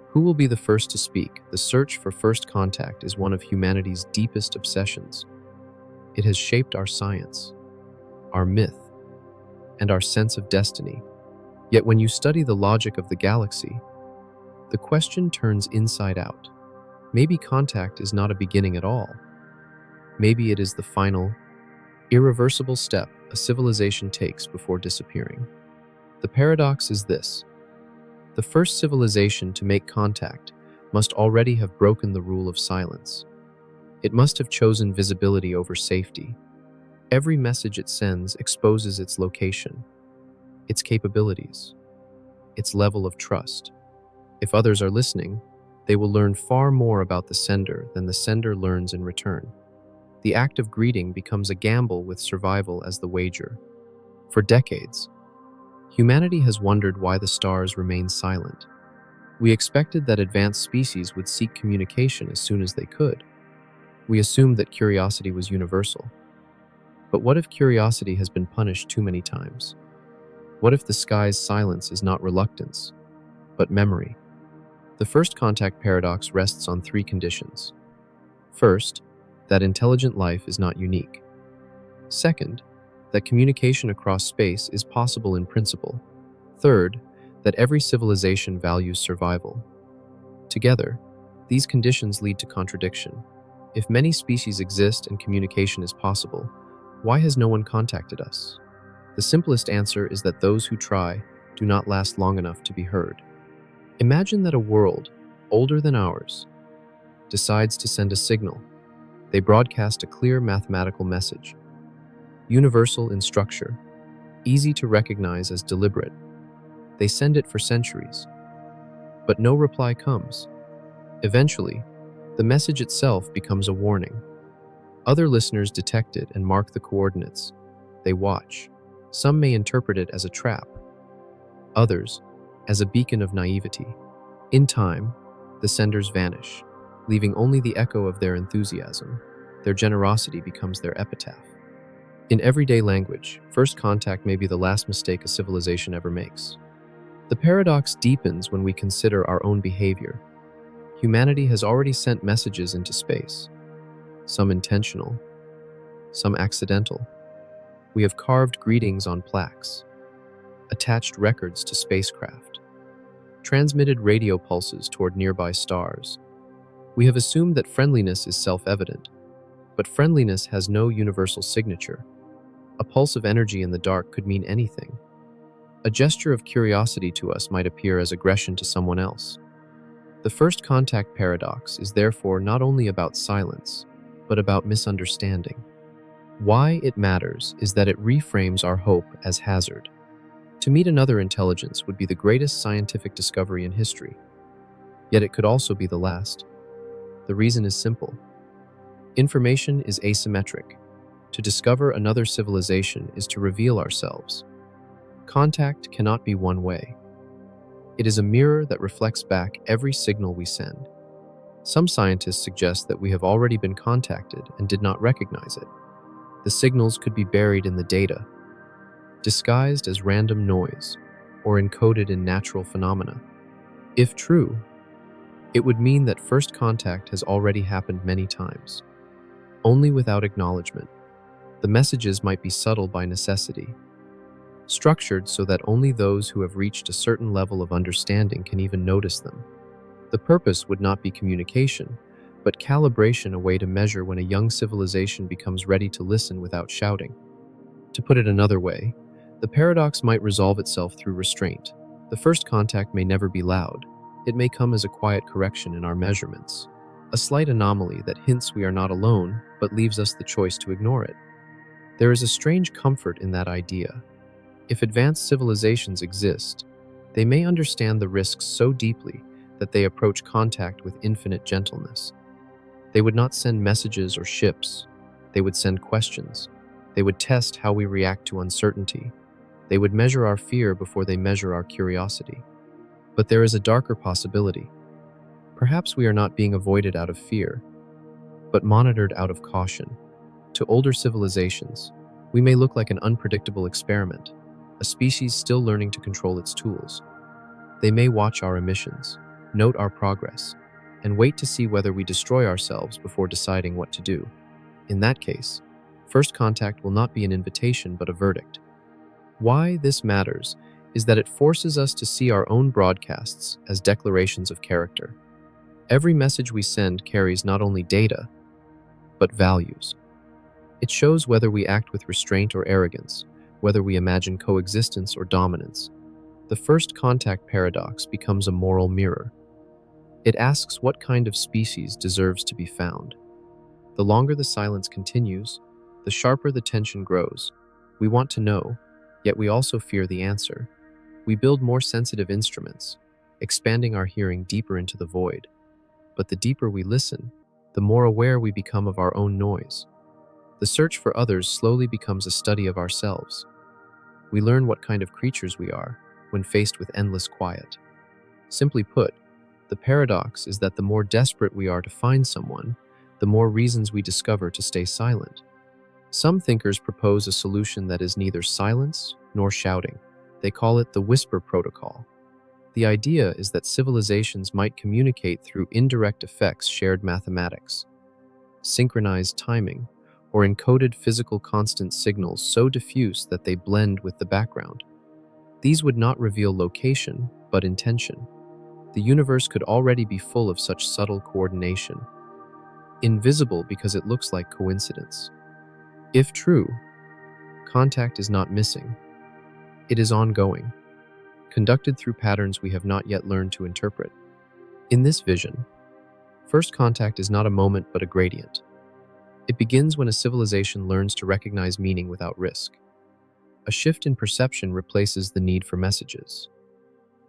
Who will be the first to speak? The search for first contact is one of humanity's deepest obsessions. It has shaped our science, our myth, and our sense of destiny. Yet when you study the logic of the galaxy, the question turns inside out. Maybe contact is not a beginning at all. Maybe it is the final, irreversible step a civilization takes before disappearing. The paradox is this: the first civilization to make contact must already have broken the rule of silence. It must have chosen visibility over safety. Every message it sends exposes its location, its capabilities, its level of trust. If others are listening, they will learn far more about the sender than the sender learns in return. The act of greeting becomes a gamble with survival as the wager. For decades, humanity has wondered why the stars remain silent. We expected that advanced species would seek communication as soon as they could. We assumed that curiosity was universal. But what if curiosity has been punished too many times? What if the sky's silence is not reluctance, but memory? The first contact paradox rests on three conditions. First, that intelligent life is not unique. Second, that communication across space is possible in principle. Third, that every civilization values survival. Together, these conditions lead to contradiction. If many species exist and communication is possible, why has no one contacted us? The simplest answer is that those who try do not last long enough to be heard. Imagine that a world, older than ours, decides to send a signal. They broadcast a clear mathematical message, universal in structure, easy to recognize as deliberate. They send it for centuries, but no reply comes. Eventually, the message itself becomes a warning. Other listeners detect it and mark the coordinates. They watch. Some may interpret it as a trap, others as a beacon of naivety. In time, the senders vanish, leaving only the echo of their enthusiasm. Their generosity becomes their epitaph. In everyday language, first contact may be the last mistake a civilization ever makes. The paradox deepens when we consider our own behavior. Humanity has already sent messages into space, some intentional, some accidental. We have carved greetings on plaques, attached records to spacecraft, transmitted radio pulses toward nearby stars. We have assumed that friendliness is self-evident, but friendliness has no universal signature. A pulse of energy in the dark could mean anything. A gesture of curiosity to us might appear as aggression to someone else. The first contact paradox is therefore not only about silence, but about misunderstanding. Why it matters is that it reframes our hope as hazard. To meet another intelligence would be the greatest scientific discovery in history, yet it could also be the last. The reason is simple. Information is asymmetric. To discover another civilization is to reveal ourselves. Contact cannot be one way. It is a mirror that reflects back every signal we send. Some scientists suggest that we have already been contacted and did not recognize it. The signals could be buried in the data, disguised as random noise, or encoded in natural phenomena. If true, it would mean that first contact has already happened many times, only without acknowledgement. The messages might be subtle by necessity, structured so that only those who have reached a certain level of understanding can even notice them. The purpose would not be communication, but calibration, a way to measure when a young civilization becomes ready to listen without shouting. To put it another way, the paradox might resolve itself through restraint. The first contact may never be loud. It may come as a quiet correction in our measurements, a slight anomaly that hints we are not alone, but leaves us the choice to ignore it. There is a strange comfort in that idea. If advanced civilizations exist, they may understand the risks so deeply that they approach contact with infinite gentleness. They would not send messages or ships. They would send questions. They would test how we react to uncertainty. They would measure our fear before they measure our curiosity. But there is a darker possibility. Perhaps we are not being avoided out of fear, but monitored out of caution. To older civilizations, we may look like an unpredictable experiment, a species still learning to control its tools. They may watch our emissions, note our progress, and wait to see whether we destroy ourselves before deciding what to do. In that case, first contact will not be an invitation but a verdict. Why this matters is that it forces us to see our own broadcasts as declarations of character. Every message we send carries not only data, but values. It shows whether we act with restraint or arrogance, whether we imagine coexistence or dominance. The first contact paradox becomes a moral mirror. It asks what kind of species deserves to be found. The longer the silence continues, the sharper the tension grows. We want to know, yet we also fear the answer. We build more sensitive instruments, expanding our hearing deeper into the void. But the deeper we listen, the more aware we become of our own noise. The search for others slowly becomes a study of ourselves. We learn what kind of creatures we are when faced with endless quiet. Simply put, the paradox is that the more desperate we are to find someone, the more reasons we discover to stay silent. Some thinkers propose a solution that is neither silence nor shouting. They call it the Whisper Protocol. The idea is that civilizations might communicate through indirect effects, shared mathematics, synchronized timing, or encoded physical constant signals so diffuse that they blend with the background. These would not reveal location, but intention. The universe could already be full of such subtle coordination, invisible because it looks like coincidence. If true, contact is not missing. It is ongoing, conducted through patterns we have not yet learned to interpret. In this vision, first contact is not a moment but a gradient. It begins when a civilization learns to recognize meaning without risk. A shift in perception replaces the need for messages.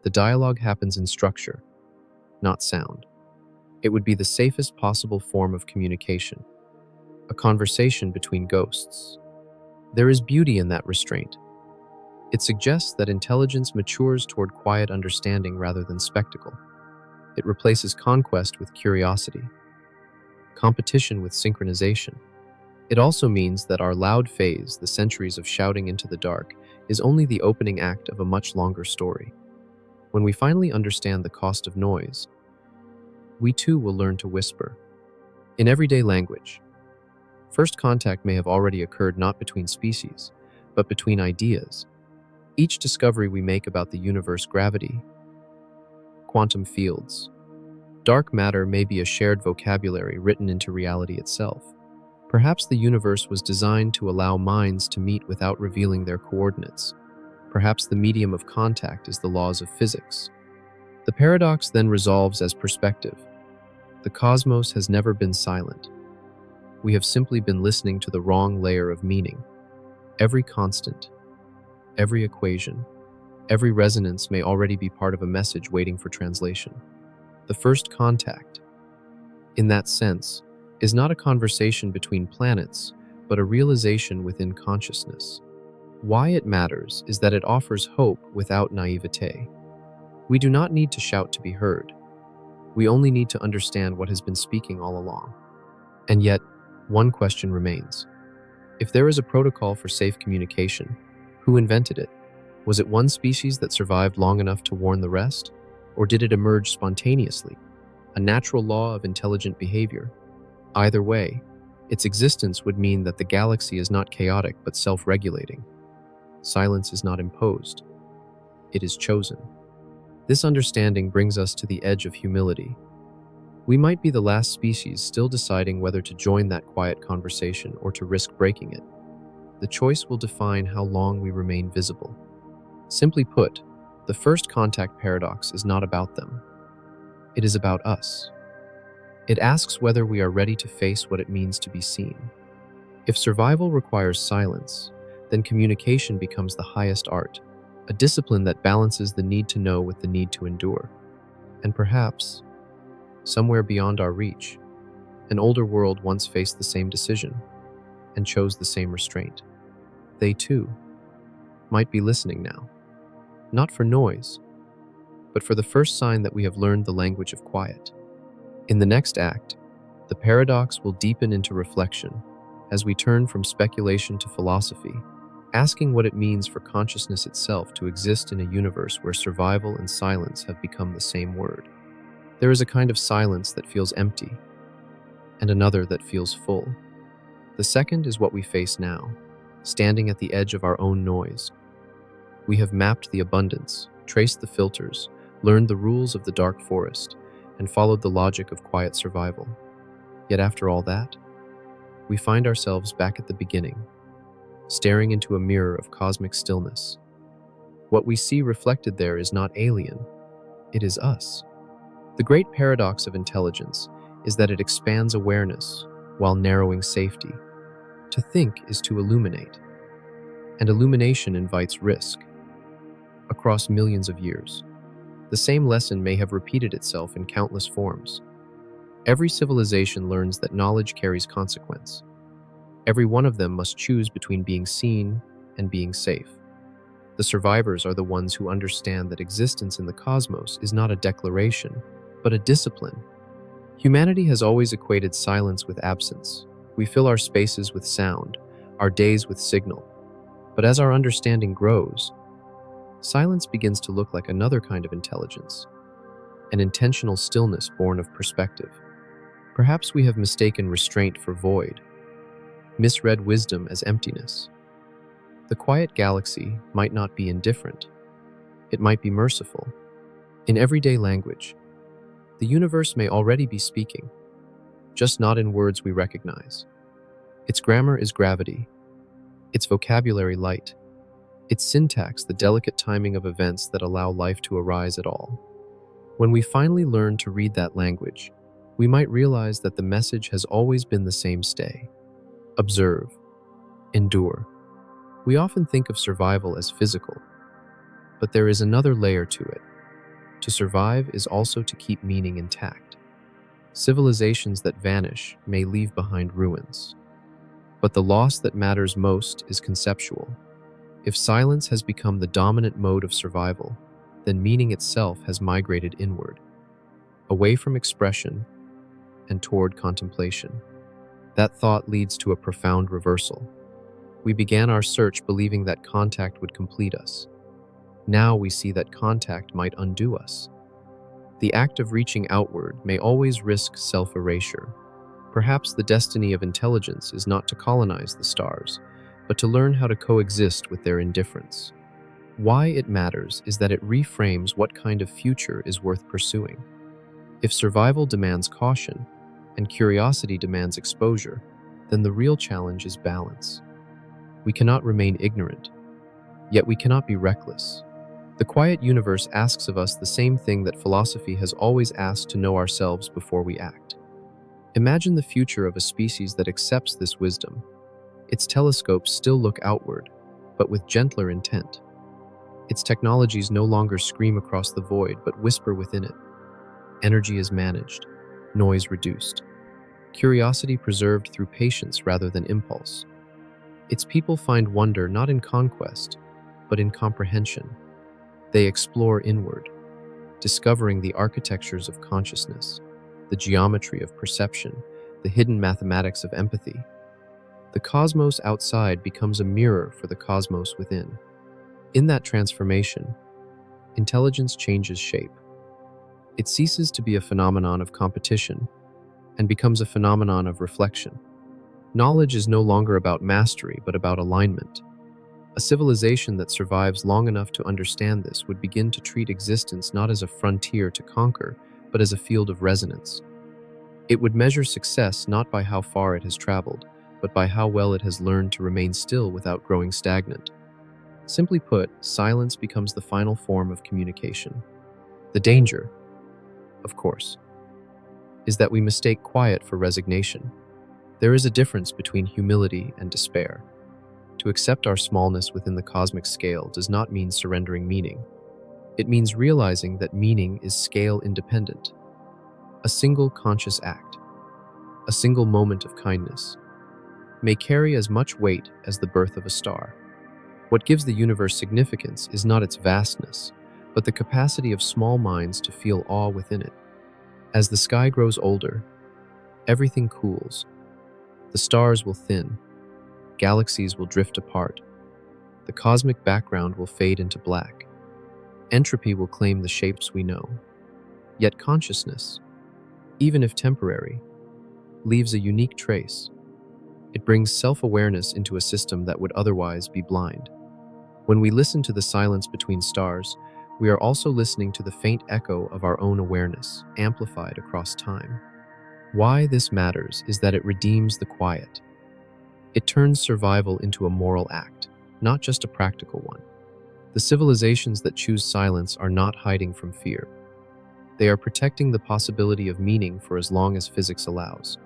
The dialogue happens in structure, not sound. It would be the safest possible form of communication, a conversation between ghosts. There is beauty in that restraint. It suggests that intelligence matures toward quiet understanding rather than spectacle. It replaces conquest with curiosity, competition with synchronization. It also means that our loud phase, the centuries of shouting into the dark, is only the opening act of a much longer story. When we finally understand the cost of noise, we too will learn to whisper. In everyday language, first contact may have already occurred not between species, but between ideas. Each discovery we make about the universe, gravity, quantum fields, dark matter may be a shared vocabulary written into reality itself. Perhaps the universe was designed to allow minds to meet without revealing their coordinates. Perhaps the medium of contact is the laws of physics. The paradox then resolves as perspective. The cosmos has never been silent. We have simply been listening to the wrong layer of meaning. Every constant, every equation, every resonance may already be part of a message waiting for translation. The first contact, in that sense, is not a conversation between planets, but a realization within consciousness. Why it matters is that it offers hope without naivete. We do not need to shout to be heard. We only need to understand what has been speaking all along. And yet, one question remains. If there is a protocol for safe communication, who invented it? Was it one species that survived long enough to warn the rest? Or did it emerge spontaneously, a natural law of intelligent behavior? Either way, its existence would mean that the galaxy is not chaotic but self-regulating. Silence is not imposed. It is chosen. This understanding brings us to the edge of humility. We might be the last species still deciding whether to join that quiet conversation or to risk breaking it. The choice will define how long we remain visible. Simply put, the first contact paradox is not about them. It is about us. It asks whether we are ready to face what it means to be seen. If survival requires silence, then communication becomes the highest art, a discipline that balances the need to know with the need to endure. And perhaps, somewhere beyond our reach, an older world once faced the same decision and chose the same restraint. They too might be listening now, not for noise, but for the first sign that we have learned the language of quiet. In the next act, the paradox will deepen into reflection as we turn from speculation to philosophy, asking what it means for consciousness itself to exist in a universe where survival and silence have become the same word. There is a kind of silence that feels empty, and another that feels full. The second is what we face now, standing at the edge of our own noise. We have mapped the abundance, traced the filters, learned the rules of the dark forest, and followed the logic of quiet survival. Yet after all that, we find ourselves back at the beginning, staring into a mirror of cosmic stillness. What we see reflected there is not alien, it is us. The great paradox of intelligence is that it expands awareness while narrowing safety. To think is to illuminate, and illumination invites risk. Across millions of years, the same lesson may have repeated itself in countless forms. Every civilization learns that knowledge carries consequence. Every one of them must choose between being seen and being safe. The survivors are the ones who understand that existence in the cosmos is not a declaration, but a discipline. Humanity has always equated silence with absence. We fill our spaces with sound, our days with signal. But as our understanding grows, silence begins to look like another kind of intelligence, an intentional stillness born of perspective. Perhaps we have mistaken restraint for void, misread wisdom as emptiness. The quiet galaxy might not be indifferent. It might be merciful. In everyday language, the universe may already be speaking, just not in words we recognize. Its grammar is gravity, its vocabulary light, its syntax the delicate timing of events that allow life to arise at all. When we finally learn to read that language, we might realize that the message has always been the same: stay, observe, endure. We often think of survival as physical, but there is another layer to it. To survive is also to keep meaning intact. Civilizations that vanish may leave behind ruins, but the loss that matters most is conceptual. If silence has become the dominant mode of survival, then meaning itself has migrated inward, away from expression and toward contemplation. That thought leads to a profound reversal. We began our search believing that contact would complete us. Now we see that contact might undo us. The act of reaching outward may always risk self-erasure. Perhaps the destiny of intelligence is not to colonize the stars, but to learn how to coexist with their indifference. Why it matters is that it reframes what kind of future is worth pursuing. If survival demands caution and curiosity demands exposure, then the real challenge is balance. We cannot remain ignorant, yet we cannot be reckless. The quiet universe asks of us the same thing that philosophy has always asked: to know ourselves before we act. Imagine the future of a species that accepts this wisdom. Its telescopes still look outward, but with gentler intent. Its technologies no longer scream across the void, but whisper within it. Energy is managed, noise reduced, curiosity preserved through patience rather than impulse. Its people find wonder not in conquest, but in comprehension. They explore inward, discovering the architectures of consciousness, the geometry of perception, the hidden mathematics of empathy. The cosmos outside becomes a mirror for the cosmos within. In that transformation, intelligence changes shape. It ceases to be a phenomenon of competition and becomes a phenomenon of reflection. Knowledge is no longer about mastery, but about alignment. A civilization that survives long enough to understand this would begin to treat existence not as a frontier to conquer, but as a field of resonance. It would measure success not by how far it has traveled, but by how well it has learned to remain still without growing stagnant. Simply put, silence becomes the final form of communication. The danger, of course, is that we mistake quiet for resignation. There is a difference between humility and despair. To accept our smallness within the cosmic scale does not mean surrendering meaning. It means realizing that meaning is scale independent. A single conscious act, a single moment of kindness, may carry as much weight as the birth of a star. What gives the universe significance is not its vastness, but the capacity of small minds to feel awe within it. As the sky grows older, everything cools. The stars will thin, galaxies will drift apart, the cosmic background will fade into black. Entropy will claim the shapes we know. Yet consciousness, even if temporary, leaves a unique trace. It brings self-awareness into a system that would otherwise be blind. When we listen to the silence between stars, we are also listening to the faint echo of our own awareness, amplified across time. Why this matters is that it redeems the quiet. It turns survival into a moral act, not just a practical one. The civilizations that choose silence are not hiding from fear. They are protecting the possibility of meaning for as long as physics allows.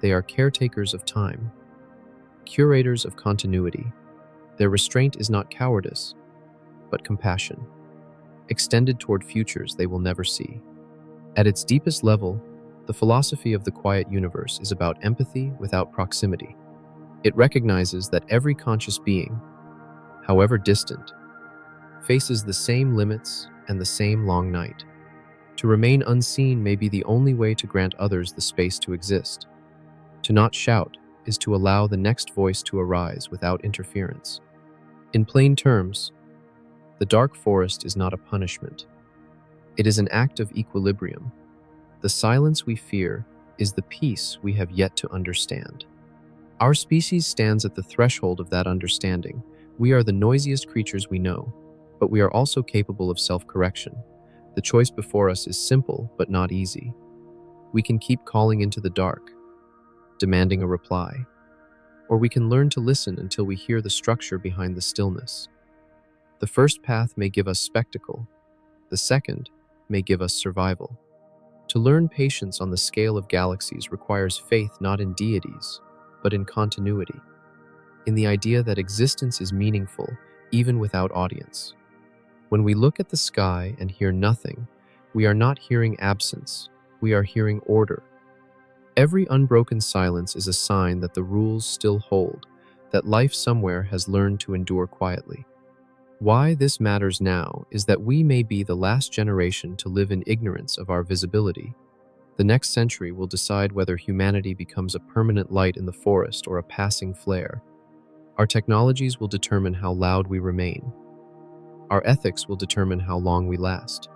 They are caretakers of time, curators of continuity. Their restraint is not cowardice, but compassion, extended toward futures they will never see. At its deepest level, the philosophy of the quiet universe is about empathy without proximity. It recognizes that every conscious being, however distant, faces the same limits and the same long night. To remain unseen may be the only way to grant others the space to exist. To not shout is to allow the next voice to arise without interference. In plain terms, The dark forest is not a punishment. It is an act of equilibrium. The silence we fear is the peace we have yet to understand. Our species stands at the threshold of that understanding. We are the noisiest creatures we know, but we are also capable of self-correction. The choice before us is simple but not easy. We can keep calling into the dark, demanding a reply, or we can learn to listen until we hear the structure behind the stillness. The first path may give us spectacle, the second may give us survival. To learn patience on the scale of galaxies requires faith not in deities, but in continuity, in the idea that existence is meaningful even without audience. When we look at the sky and hear nothing, we are not hearing absence, we are hearing order. Every unbroken silence is a sign that the rules still hold, that life somewhere has learned to endure quietly. Why this matters now is that we may be the last generation to live in ignorance of our visibility. The next century will decide whether humanity becomes a permanent light in the forest or a passing flare. Our technologies will determine how loud we remain. Our ethics will determine how long we last.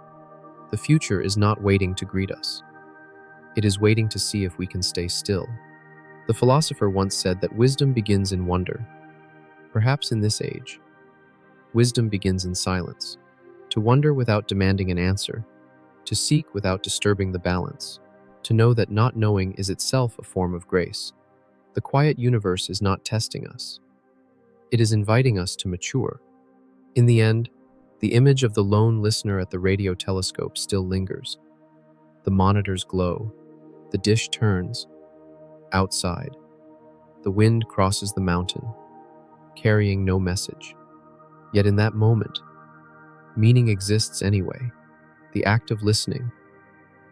The future is not waiting to greet us. It is waiting to see if we can stay still. The philosopher once said that wisdom begins in wonder. Perhaps in this age, wisdom begins in silence. To wonder without demanding an answer, to seek without disturbing the balance, to know that not knowing is itself a form of grace. The quiet universe is not testing us. It is inviting us to mature. In the end, the image of the lone listener at the radio telescope still lingers. The monitors glow. The dish turns. Outside, the wind crosses the mountain, carrying no message. Yet in that moment, meaning exists anyway. The act of listening,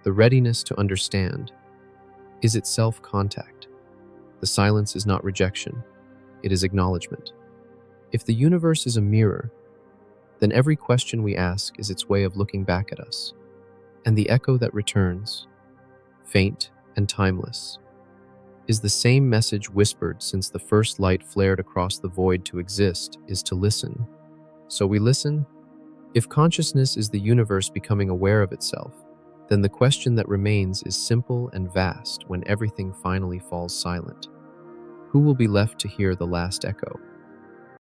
the readiness to understand, is itself contact. The silence is not rejection, it is acknowledgement. If the universe is a mirror, then every question we ask is its way of looking back at us. And the echo that returns, faint and timeless, is the same message whispered since the first light flared across the void. To exist is to listen. So we listen. If consciousness is the universe becoming aware of itself, then the question that remains is simple and vast when everything finally falls silent. Who will be left to hear the last echo?